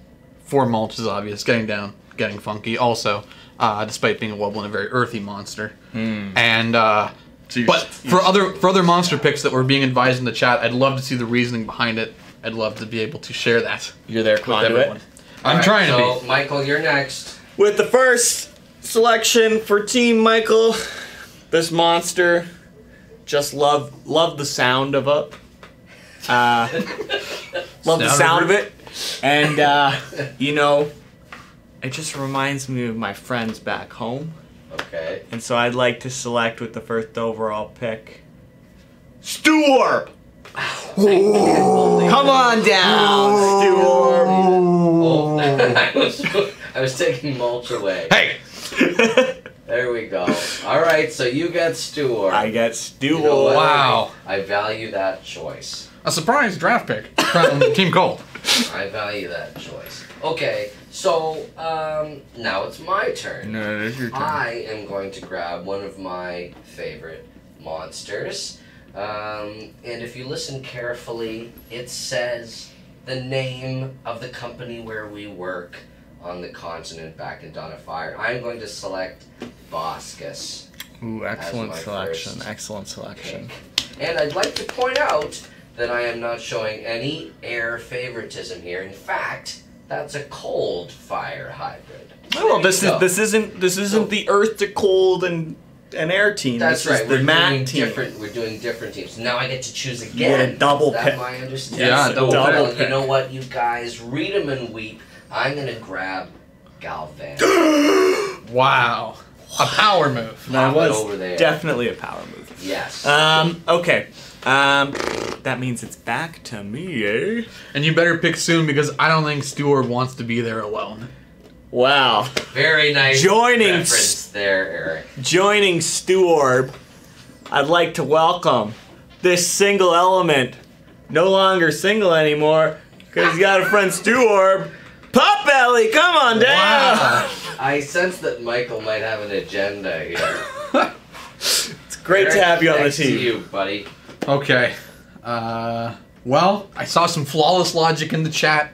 for Mulch is obvious. Getting down, getting funky. Also, despite being a wobble and a very earthy monster. And but for other monster picks that were being advised in the chat, I'd love to see the reasoning behind it. I'd love to be able to share that. You're there, with everyone. I'm Alright, trying to So, be. Michael, you're next. With the first selection for Team Michael, this monster, just love the sound of it. Love the sound of it. And, you know, it just reminds me of my friends back home. Okay. And so I'd like to select with the first overall pick, Stewart! Come on down, Stewart! Oh, I was taking Mulch away. Hey! There we go. Alright, so you get Stewart. I get Stewart. You know what? Wow. I value that choice. A surprise draft pick from Team Gold. I value that choice. Okay, so now it's my turn. No, it is your turn. I am going to grab one of my favorite monsters. And if you listen carefully, it says the name of the company where we work on the continent back in Dawn of Fire. I'm going to select Boscus. Ooh, excellent my selection. first Excellent selection. And I'd like to point out that I am not showing any air favoritism here. In fact, that's a cold fire hybrid. Well, this There you go. isn't the Earth to cold and air team. That's this right. Is the mat team. We're doing different teams. Now I get to choose again. You get a double Is that pick. my understanding? Yeah, double Well, pick. you know what, you guys? Read 'em and weep. I'm gonna grab Galvan. Wow. A power move. That Pop it was over there. definitely a power move. Yes. Okay. That means it's back to me, eh? And you better pick soon because I don't think Stewart wants to be there alone. Wow. Very nice Joining reference there, Eric. Joining Stewart, I'd like to welcome this single element, no longer single anymore, because he's got a friend Stewart. Potbelly, come on down! Wow. I sense that Michael might have an agenda here. It's great to have you on the Next to team. you, buddy. Okay. Well, I saw some flawless logic in the chat.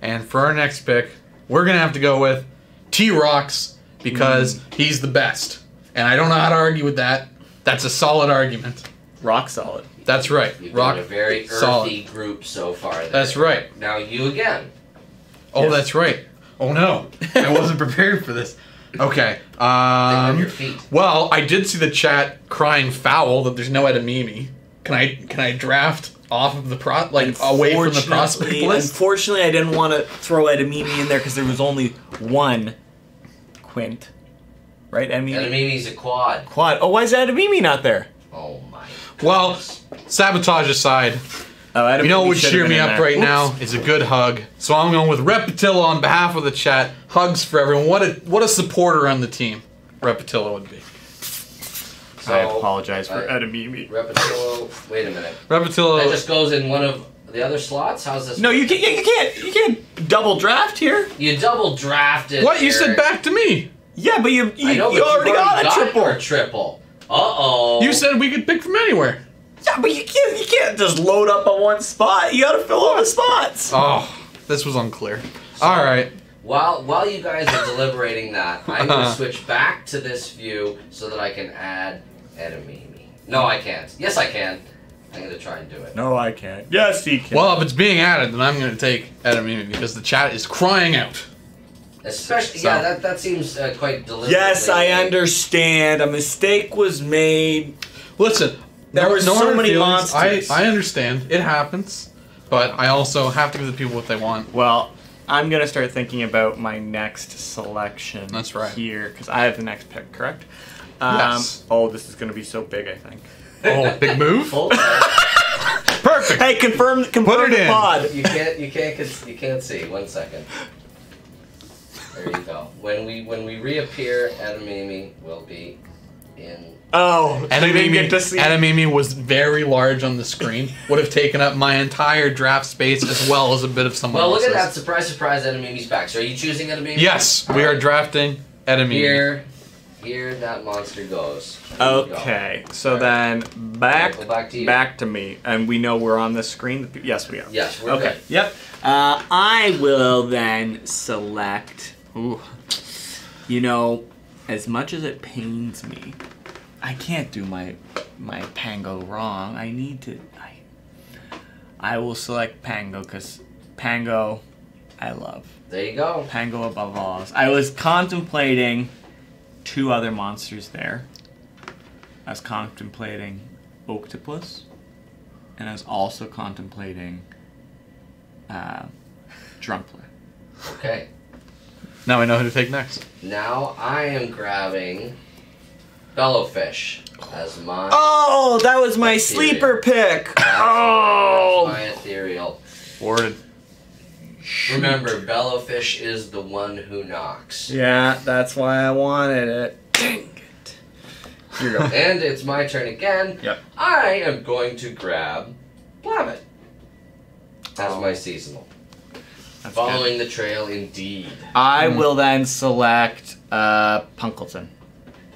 And for our next pick, we're going to have to go with T-Rox because he's the best. And I don't know how to argue with that. That's a solid argument. Rock solid. That's right. You've Rock been a very earthy solid. group so far there. That's right. Now you again. Oh, Yes. that's right. Oh no, I wasn't prepared for this. Okay. Think on your feet. Well, I did see the chat crying foul that there's no Edamame. Can I draft off of the away from the prospect list? Unfortunately, I didn't want to throw Edamame in there because there was only one Quint. Right, Edamame? Enemy's a quad. Quad. Oh, why is Edamame not there? Oh my. Well, goodness. sabotage aside, Oh, you know what would cheer me up right now is a good hug. So I'm going with Repetilla on behalf of the chat. Hugs for everyone. What a supporter on the team Repetilla would be. So, I apologize for Edamimi. Repetillo. Wait a minute. Repetillo. That just goes in one of the other slots? How's this? No, you can't double draft here. You double drafted. What? You Eric. said back to me. Yeah, but you I know, but already got a triple. Your triple. Uh-oh. You said we could pick from anywhere. Yeah, but you can't just load up on one spot. You gotta fill all the spots. Oh, this was unclear. All right. While you guys are deliberating that, I'm going to switch back to this view so that I can add Edamimi. No, I can't. Yes, I can. I'm going to try and do it. No, I can't. Yes, he can. Well, if it's being added, then I'm going to take Edamimi because the chat is crying out. Especially, So. yeah, that seems quite deliberate. Yes, I understand. A mistake was made. Listen, There were so hard many feelings. monsters. I understand. It happens. But I also have to give the people what they want. Well, I'm gonna start thinking about my next selection. That's right. Here, because I have the next pick, correct? Yes. Oh, this is gonna be so big. I think. Oh, big move. Full Perfect. Hey, confirm Put it the in. pod. You can't see. 1 second. There you go. When we reappear, Edamimi will be in. Oh, you didn't get to see. Edamimi was very large on the screen. Would have taken up my entire draft space as well as a bit of someone Well, look else's. at that! Surprise, surprise! Edamimi's back. So, are you choosing Edamimi? Yes, we are drafting Edamimi. Here that monster goes. There you go. Okay, so All right. then back Well, back to you. back to me, and we know we're on the screen. Yes, we are. Yes, we're Okay. good. Yep. I will then select. Ooh. You know, as much as it pains me, I can't do my Pango wrong. I need to. I will select Pango because Pango, I love. There you go. Pango above all else. I was contemplating 2 other monsters there. I was contemplating Octopus, and I was also contemplating Drumpler. Okay. Now I know who to take next. Now I am grabbing Bellowfish as my. Oh, that was my sleeper pick. Oh, My ethereal. Forwarded. Remember, Bellowfish is the one who knocks. yeah, that's why I wanted it. Dang it. Here you go. And it's my turn again. Yep. I am going to grab Blabbit as my seasonal. That's Following the trail, indeed. I will then select Punkleton.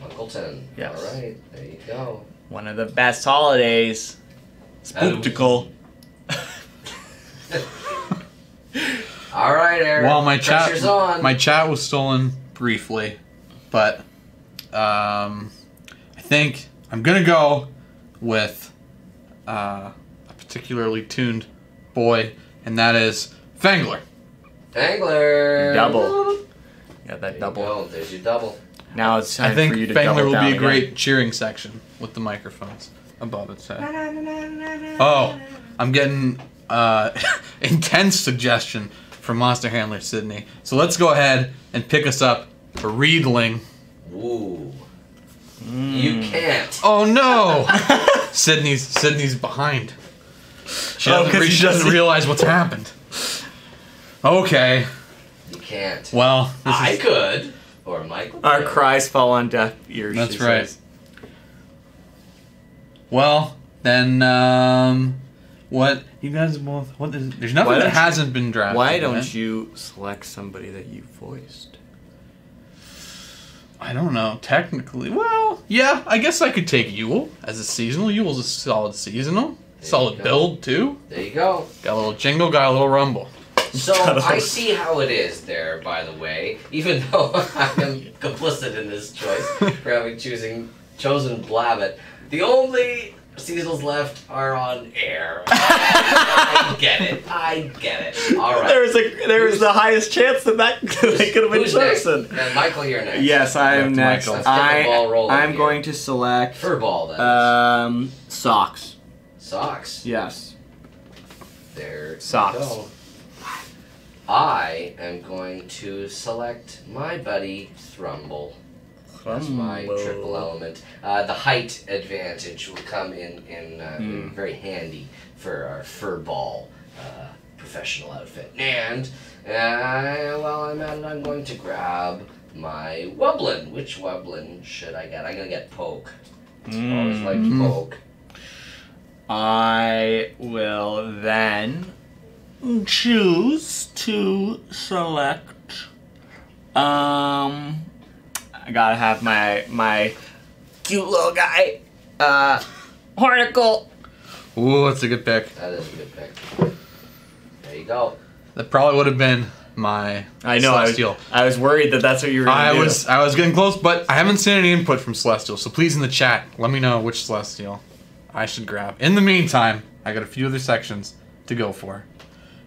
Punkleton. Yes. All right, there you go. One of the best holidays. Spooktical. All right, Eric. Well, my pressure's on. chat was stolen briefly, but I think I'm gonna go with a particularly tuned boy, and that is Fangler. Angler. Double. Yeah, There that you double. go. There's your double. Now it's time I think for you to Fangler double will down be a again. great cheering section with the microphones above its head. Oh, I'm getting intense suggestion from Monster Handler Sydney. So let's go ahead and pick us up a Reedling. Ooh. You can't. Oh no! Sydney's behind. She Oh, doesn't, 'cause she doesn't realize what's happened. Okay. You can't. Well, this I is, could. Or Michael. Our could. cries fall on deaf ears. That's she right. says. well then. What you guys both? What is? There's nothing Why that don't you- hasn't been drafted. Why yet. don't you select somebody that you voiced? I don't know. Technically, well, yeah. I guess I could take Yule as a seasonal. Yule's a solid seasonal. There Solid you go. build too. There you go. Got a little jingle. Got a little rumble. So I see how it is there, by the way, even though I am complicit in this choice for having chosen Blabbit. The only seasonals left are on air. I get it. All right. There was the highest chance that they could have been Who's next? chosen. Michael, you're next. Yes, I am Left next. Michael. Let's get the ball rolling I'm here. going to select Furball, that is. socks. Socks. Yes. There you Socks. go. I am going to select my buddy Thrumble. That's my triple element. The height advantage will come in very handy for our Furball professional outfit. And while I'm at it, I'm going to grab my Wublin. Which Wublin should I get? I'm going to get Poke. Always like to poke. I will then choose to select. I gotta have my cute little guy, Hornicle. Ooh, that's a good pick. That is a good pick. There you go. That probably would have been my Celestial. I was worried that that's what you were gonna do. I was getting close, but I haven't seen any input from Celestial, so please in the chat, let me know which Celestial I should grab. In the meantime, I got a few other sections to go for.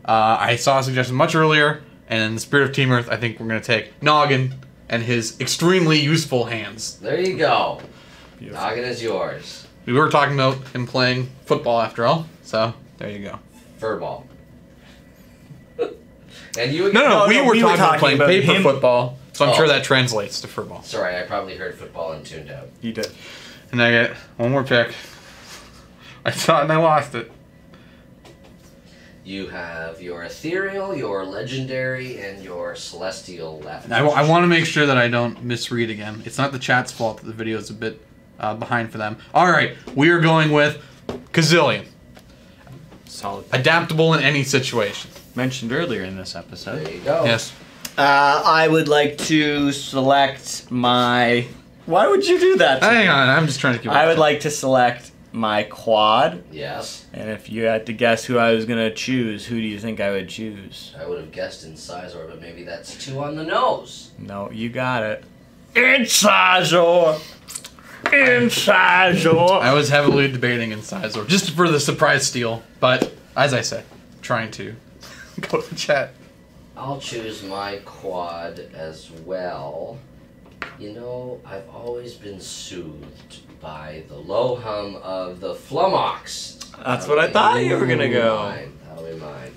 I saw a suggestion much earlier, and in the spirit of Team Earth, I think we're going to take Noggin and his extremely useful hands. There you go. Beautiful. Noggin is yours. We were talking about him playing football after all, so there you go. Furball. And you again? No, we were talking about playing paper him. football, so I'm Oh. sure that translates to furball. Sorry, I probably heard football and tuned out. You did. And I get one more pick. I saw it and I lost it. You have your ethereal, your legendary, and your celestial left. I want to make sure that I don't misread again. It's not the chat's fault that the video is a bit behind for them. All right, we are going with Gazillion. Solid. Adaptable in any situation. Mentioned earlier in this episode. There you go. Yes. I would like to select my. Why would you do that? Hang on, I'm just trying to keep. I would like to select my quad. Yes. And if you had to guess who I was gonna choose, who do you think I would choose? I would have guessed Incisor, but maybe that's too on the nose. No, you got it. Incisor. Incisor. I was heavily debating Incisor just for the surprise steal, but as I said, trying to go to the chat. I'll choose my quad as well. You know, I've always been soothed by the low hum of the Flumox. That's what I thought you were gonna go. Mine. That'll be mine.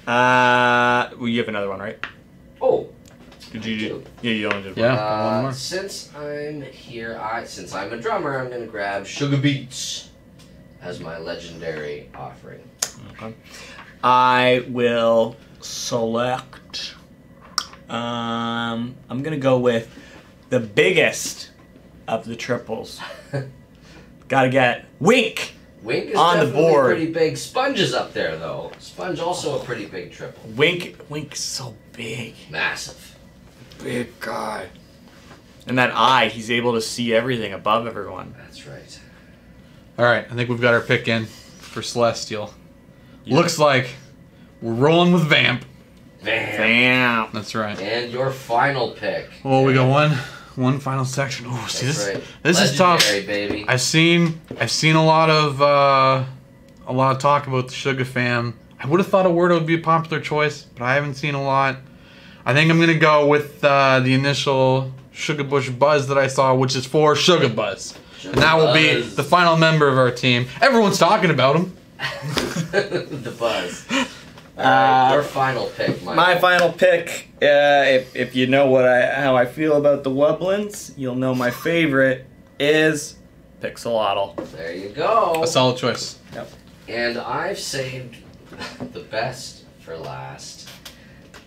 Well, you have another one, right? Oh. Did you do? Yeah, you only did one. Yeah, one more. Since I'm here, since I'm a drummer, I'm gonna grab Sugar Beats as my legendary offering. Okay. I will select. I'm gonna go with the biggest of the triples. Gotta get Wink. Wink is On the definitely board. pretty big. Sponge is up there though. Sponge also a pretty big triple. Wink's so big. Massive. Big guy. And that eye, he's able to see everything above everyone. That's right. All right, I think we've got our pick in for Celestial. Yeah. Looks like we're rolling with Vamp. Bam. Bam. That's right. And your final pick. Well, we got one final section. Oh, see That's this. right. This is tough. Legendary, baby. I've seen a lot of talk about the Sugar Fam. I would have thought a word would be a popular choice, but I haven't seen a lot. I think I'm gonna go with the initial Sugar Bush Buzz that I saw, which is for Sugar Buzz, and that will be Buzz. the final member of our team. Everyone's talking about him. The buzz. Alright, your final pick, Mike. My final pick, if you know how I feel about the Wublins, you'll know my favorite is Pixelotl. There you go. A solid choice. Yep. And I've saved the best for last.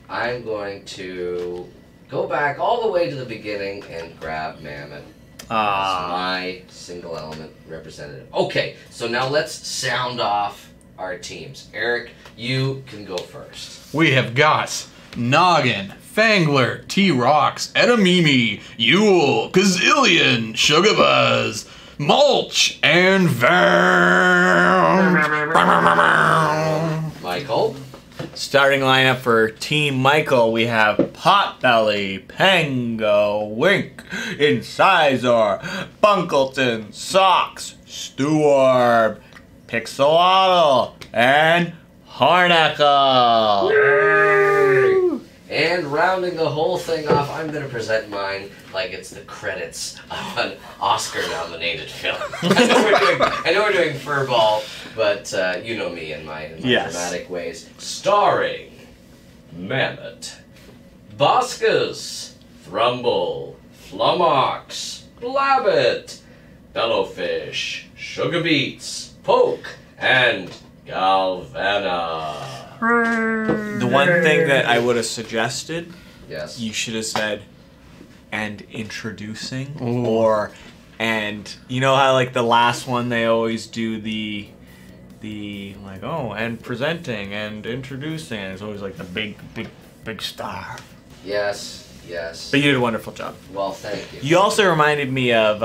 I'm going to go back all the way to the beginning and grab Mammoth. As my single element representative. Okay, so now let's sound off our teams. Eric, you can go first. We have got Noggin, Fangler, T-Rox, Edamimi, Yule, Gazillion, Sugar Buzz, Mulch, and Vamp. Michael. Starting lineup for Team Michael, we have Potbelly, Pango, Wink, Incisor, Bunkleton, Socks, Steward, Pixelotl, and Hornicle. And rounding the whole thing off, I'm going to present mine like it's the credits of an Oscar-nominated film. I know we're doing Furball, but you know me in my Yes. dramatic ways. Starring Mammoth, Boscus, Thrumble, Flumox, Blabbit, Bellowfish, Sugar Beats, Poke, and Galvana. The one thing that I would have suggested, Yes. you should have said, and introducing, Ooh. or And you know how like the last one they always do the like and presenting and introducing, and it's always like the big star. Yes. But you did a wonderful job. Well, thank you. You also reminded me of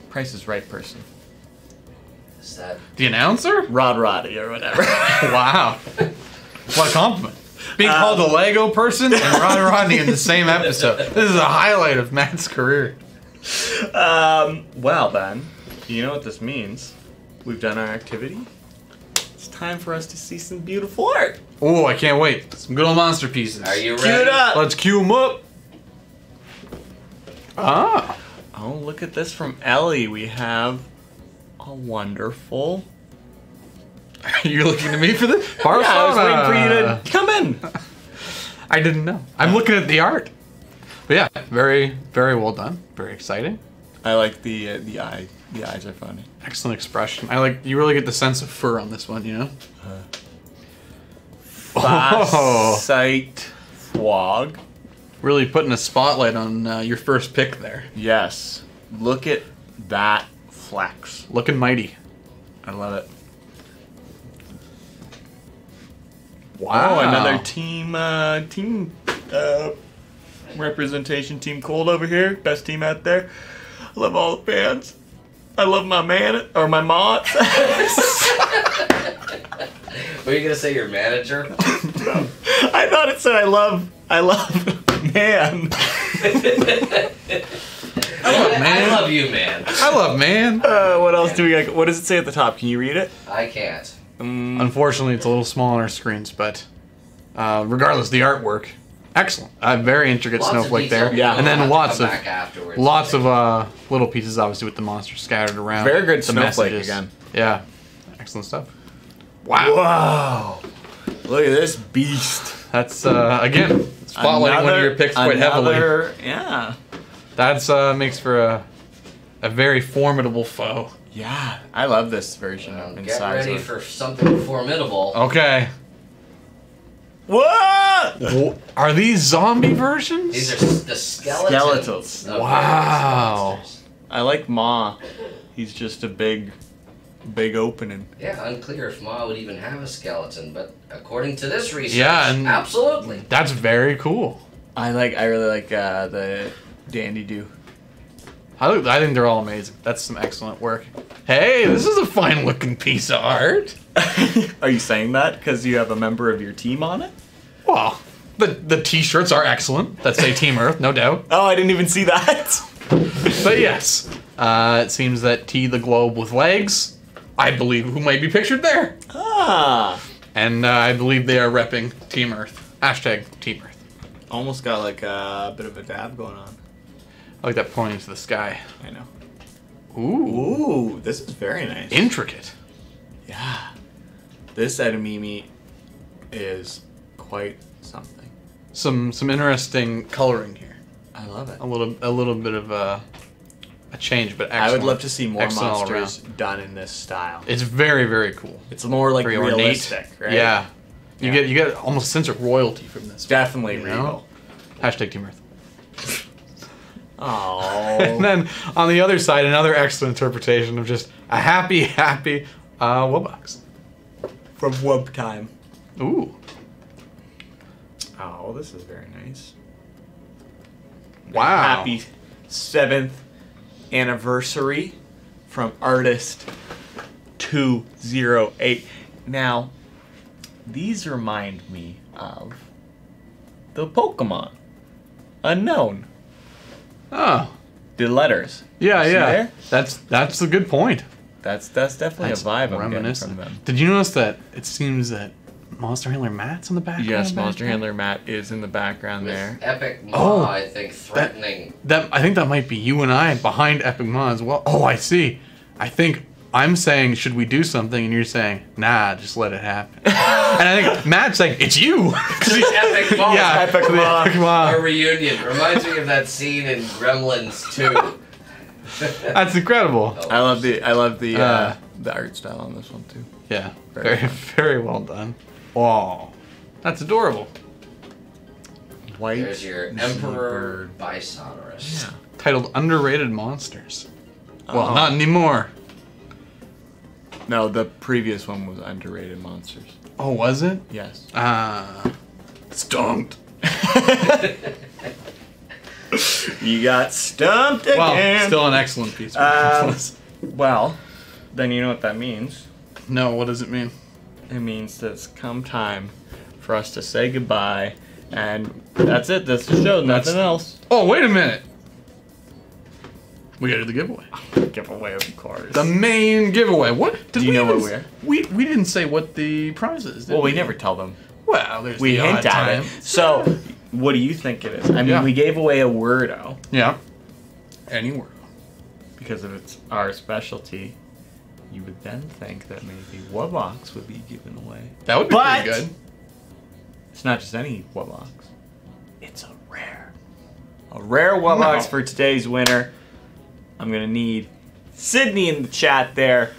Price is Right person. Is that The announcer? Roddy or whatever. Wow. What a compliment. Being called a Lego person and Rodney in the same episode. This is a highlight of Matt's career. Well then, you know what this means. We've done our activity. It's time for us to see some beautiful art. Oh, I can't wait. Some good old monster pieces. Are you Cue it ready? up. Let's cue them up. Ah. Oh, look at this from Ellie. We have a wonderful... Are you looking to me for this? Yeah, I was waiting for you to come in. I didn't know. I'm looking at the art. But yeah, very, very well done. Very exciting. I like the eye. The eyes are funny. Excellent expression. You really get the sense of fur on this one, you know? Sight Fwog. Really putting a spotlight on your first pick there. Yes. Look at that flex. Looking mighty. I love it. Wow. Oh, another team representation. Team Cold over here. Best team out there. I love all the fans. I love my man or my mods. Were you gonna say your manager? I thought it said I love man. I love you, man. I love man. What else do we got? What does it say at the top? Can you read it? I can't. Unfortunately, it's a little small on our screens, but regardless, the artwork, excellent. Very intricate Lots of snowflake detail. there. Yeah. And then I'll have lots to of come back afterwards. lots of little pieces, obviously, with the monsters scattered around. Very good The snowflake messages. again. Yeah. Excellent stuff. Wow. Wow. Look at this beast. That's, again, spotlighting one of your picks quite heavily. Yeah. That's makes for a very formidable foe. Yeah. I love this version in Get size. ready for something formidable. Okay. What? Are these zombie versions? These are the skeletons. Skeletons. of Wow. various monsters. I like Ma. He's just a big opening. Yeah, unclear if Ma would even have a skeleton, but according to this research, Yeah, and- absolutely. That's very cool. I really like the Dandy Doo. I think they're all amazing. That's some excellent work. Hey, this is a fine looking piece of art. Are you saying that because you have a member of your team on it? Well, the t-shirts are excellent. That say Team Earth, no doubt. Oh, I didn't even see that. But yes, it seems that T the globe with legs, I believe, who might be pictured there. Ah. And I believe they are repping Team Earth. Hashtag Team Earth. Almost got like a bit of a dab going on. I like that pointing to the sky. I know. Ooh. Ooh, this is very nice. Intricate. Yeah. This Edamimi is quite something. Some interesting coloring here. I love it. A little bit of a change, but excellent. I would love to see more Excellent all monsters around. done in this style. It's very, very cool. It's more like Very ornate. realistic, right? Yeah. Yeah. You get almost a sense of royalty from this. Definitely You know? regal. Hashtag Team Earth. Oh. And then on the other side, another excellent interpretation of just a happy Wubbox. From Wub Time. Ooh. Oh, this is very nice. Wow. Happy 7th anniversary from artist 208. Now, these remind me of the Pokemon Unknown. Oh. The letters. Yeah, See yeah. there? That's a good point. That's definitely That's a vibe I'm getting reminiscent. from them. Did you notice that it seems that Monster Handler Matt's in the background? Yes, back Monster there? Handler Matt is in the background With there. Epic Ma, Oh, I think, threatening. I think that might be you and I behind Epic Ma as well. Oh, I see. I think I'm saying, should we do something? And you're saying, nah, just let it happen. And I think Matt's saying, it's you. Epic Ma. Yeah, Epic Ma. Epic Ma. A reunion. Reminds me of that scene in Gremlins 2. That's incredible. Oh, I love the art style on this one too. Yeah, Very very, very well done. Wow, that's adorable. white. There's your Emperor Bisonorous. Yeah. Titled Underrated Monsters. Well, Oh. not anymore. No, the previous one was underrated monsters. Oh, was it? Yes. Stumped. You got stumped again. Well, still an excellent piece. Well, then you know what that means. No, what does it mean? It means that it's come time for us to say goodbye, and that's it. That's the show. Nothing else. Oh, wait a minute. We gotta do the giveaway. Giveaway, of course. The main giveaway. What? Did Do you we know even what we didn't say what the prize is, did Well, we never tell them. Well, there's We the hint odd at time. it. So, what do you think it is? I mean, Yeah. we gave away a wordo Yeah. Any word. because of it's our specialty. You would then think that maybe Wubbox would be given away. That would be But- pretty good. It's not just any Wubbox. It's a rare. A rare Wubbox No. for today's winner. I'm going to need Sydney in the chat there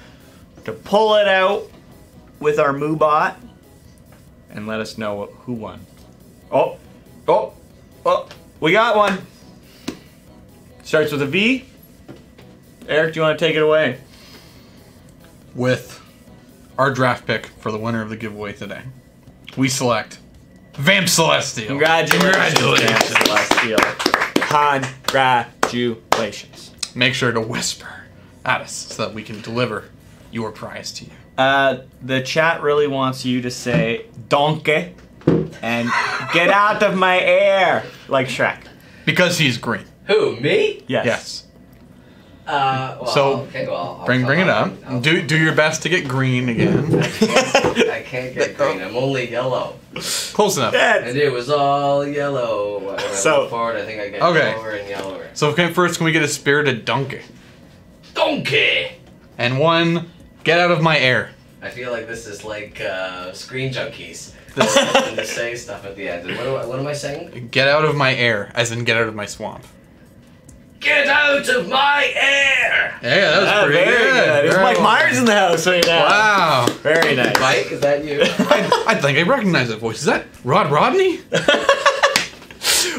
to pull it out with our Moobot and let us know who won. Oh, we got one. Starts with a V. Eric, do you want to take it away? With our draft pick for the winner of the giveaway today, we select Vamp Celestial. Congratulations. Celestial. Congratulations. Make sure to whisper at us so that we can deliver your prize to you. The chat really wants you to say donkey and get out of my air like Shrek. Because he's green. Who, me? Yes. Yes. Well, So, okay, well, I'll Bring come it on. up. Do your best to get green again. I can't get green. I'm only yellow. Close enough. And it was all yellow. When I So- went forward, I think I get Okay. yellower and yellower. So okay, first, can we get a spirited donkey? Donkey! And one, get out of my air. I feel like this is like Screen Junkies. And to say stuff at the end. And what am I saying? Get out of my air, as in get out of my swamp. Get out of my air! Yeah, that was pretty very good. It's Very Mike well. Myers in the house right now. Wow. Very nice. Mike, is that you? I think I recognize that voice. Is that Rod Rodney?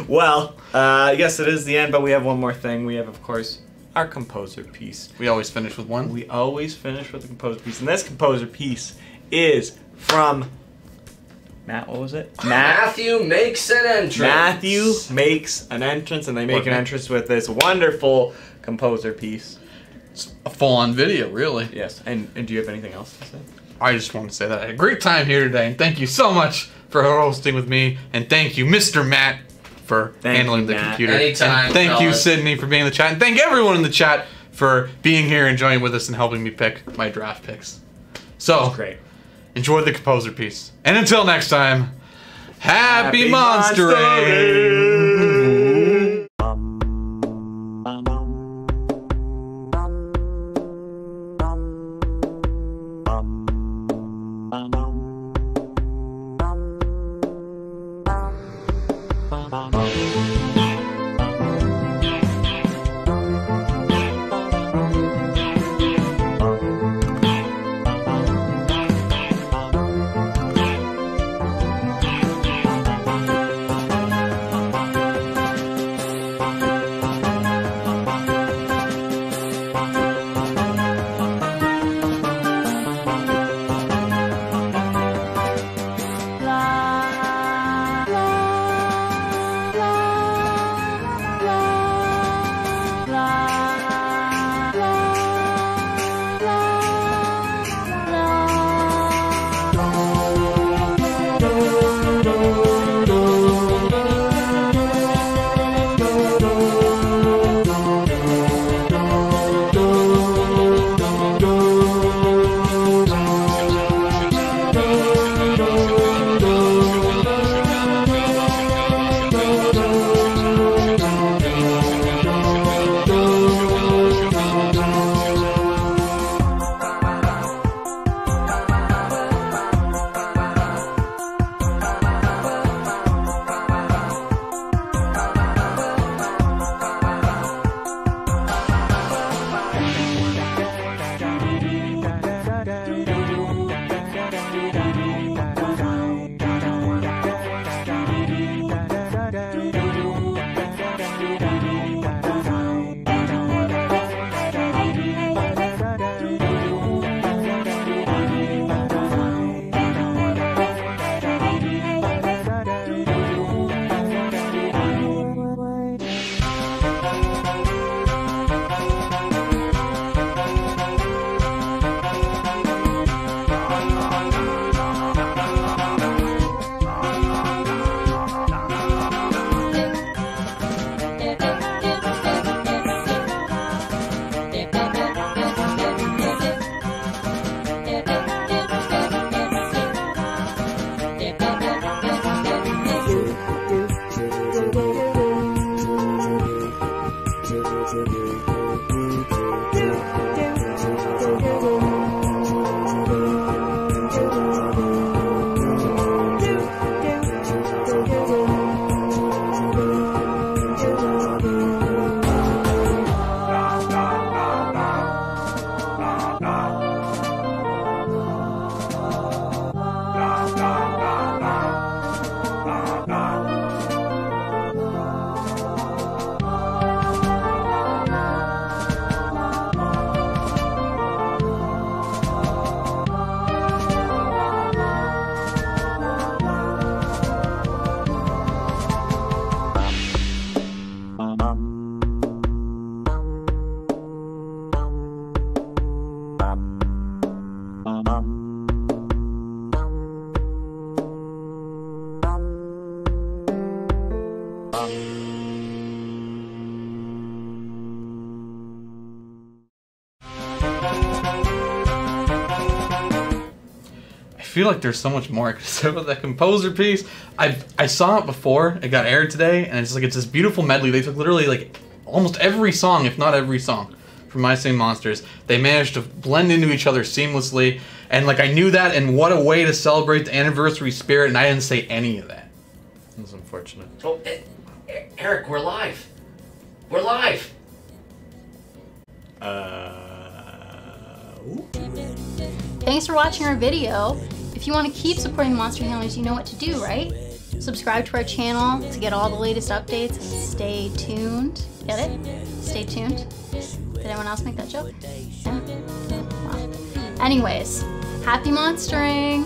Well, yes, it is the end, but we have one more thing. We have, of course, our composer piece. We always finish with one. We always finish with the composer piece, and this composer piece is from Matt. What was it? Matthew makes an entrance. Matthew makes an entrance, and they make an entrance with this wonderful composer piece. It's a full-on video, really. Yes, and do you have anything else to say? I just want to say that I had a great time here today, and thank you so much for hosting with me, and thank you, Mr. Matt, for handling the Matt. computer. Anytime, and thank you, fellas. Sydney, for being in the chat, and thank everyone in the chat for being here and joining with us and helping me pick my draft picks. So, Great. enjoy the composer piece. And until next time, happy, Happy monstering! La la la feel like there's so much more I could say about that Composer piece. I saw it before. It got aired today, and it's this beautiful medley. They took literally like almost every song, if not every song, from My Singing Monsters. They managed to blend into each other seamlessly, and like I knew that, and what a way to celebrate the anniversary spirit, and I didn't say any of that. It was unfortunate. Oh, Eric, we're live. We're live. Ooh. Thanks for watching our video. If you want to keep supporting the Monster Handlers, you know what to do, right? Subscribe to our channel to get all the latest updates and stay tuned. Get it? Stay tuned. Did anyone else make that joke? Yeah? Wow. Anyways, happy monstering!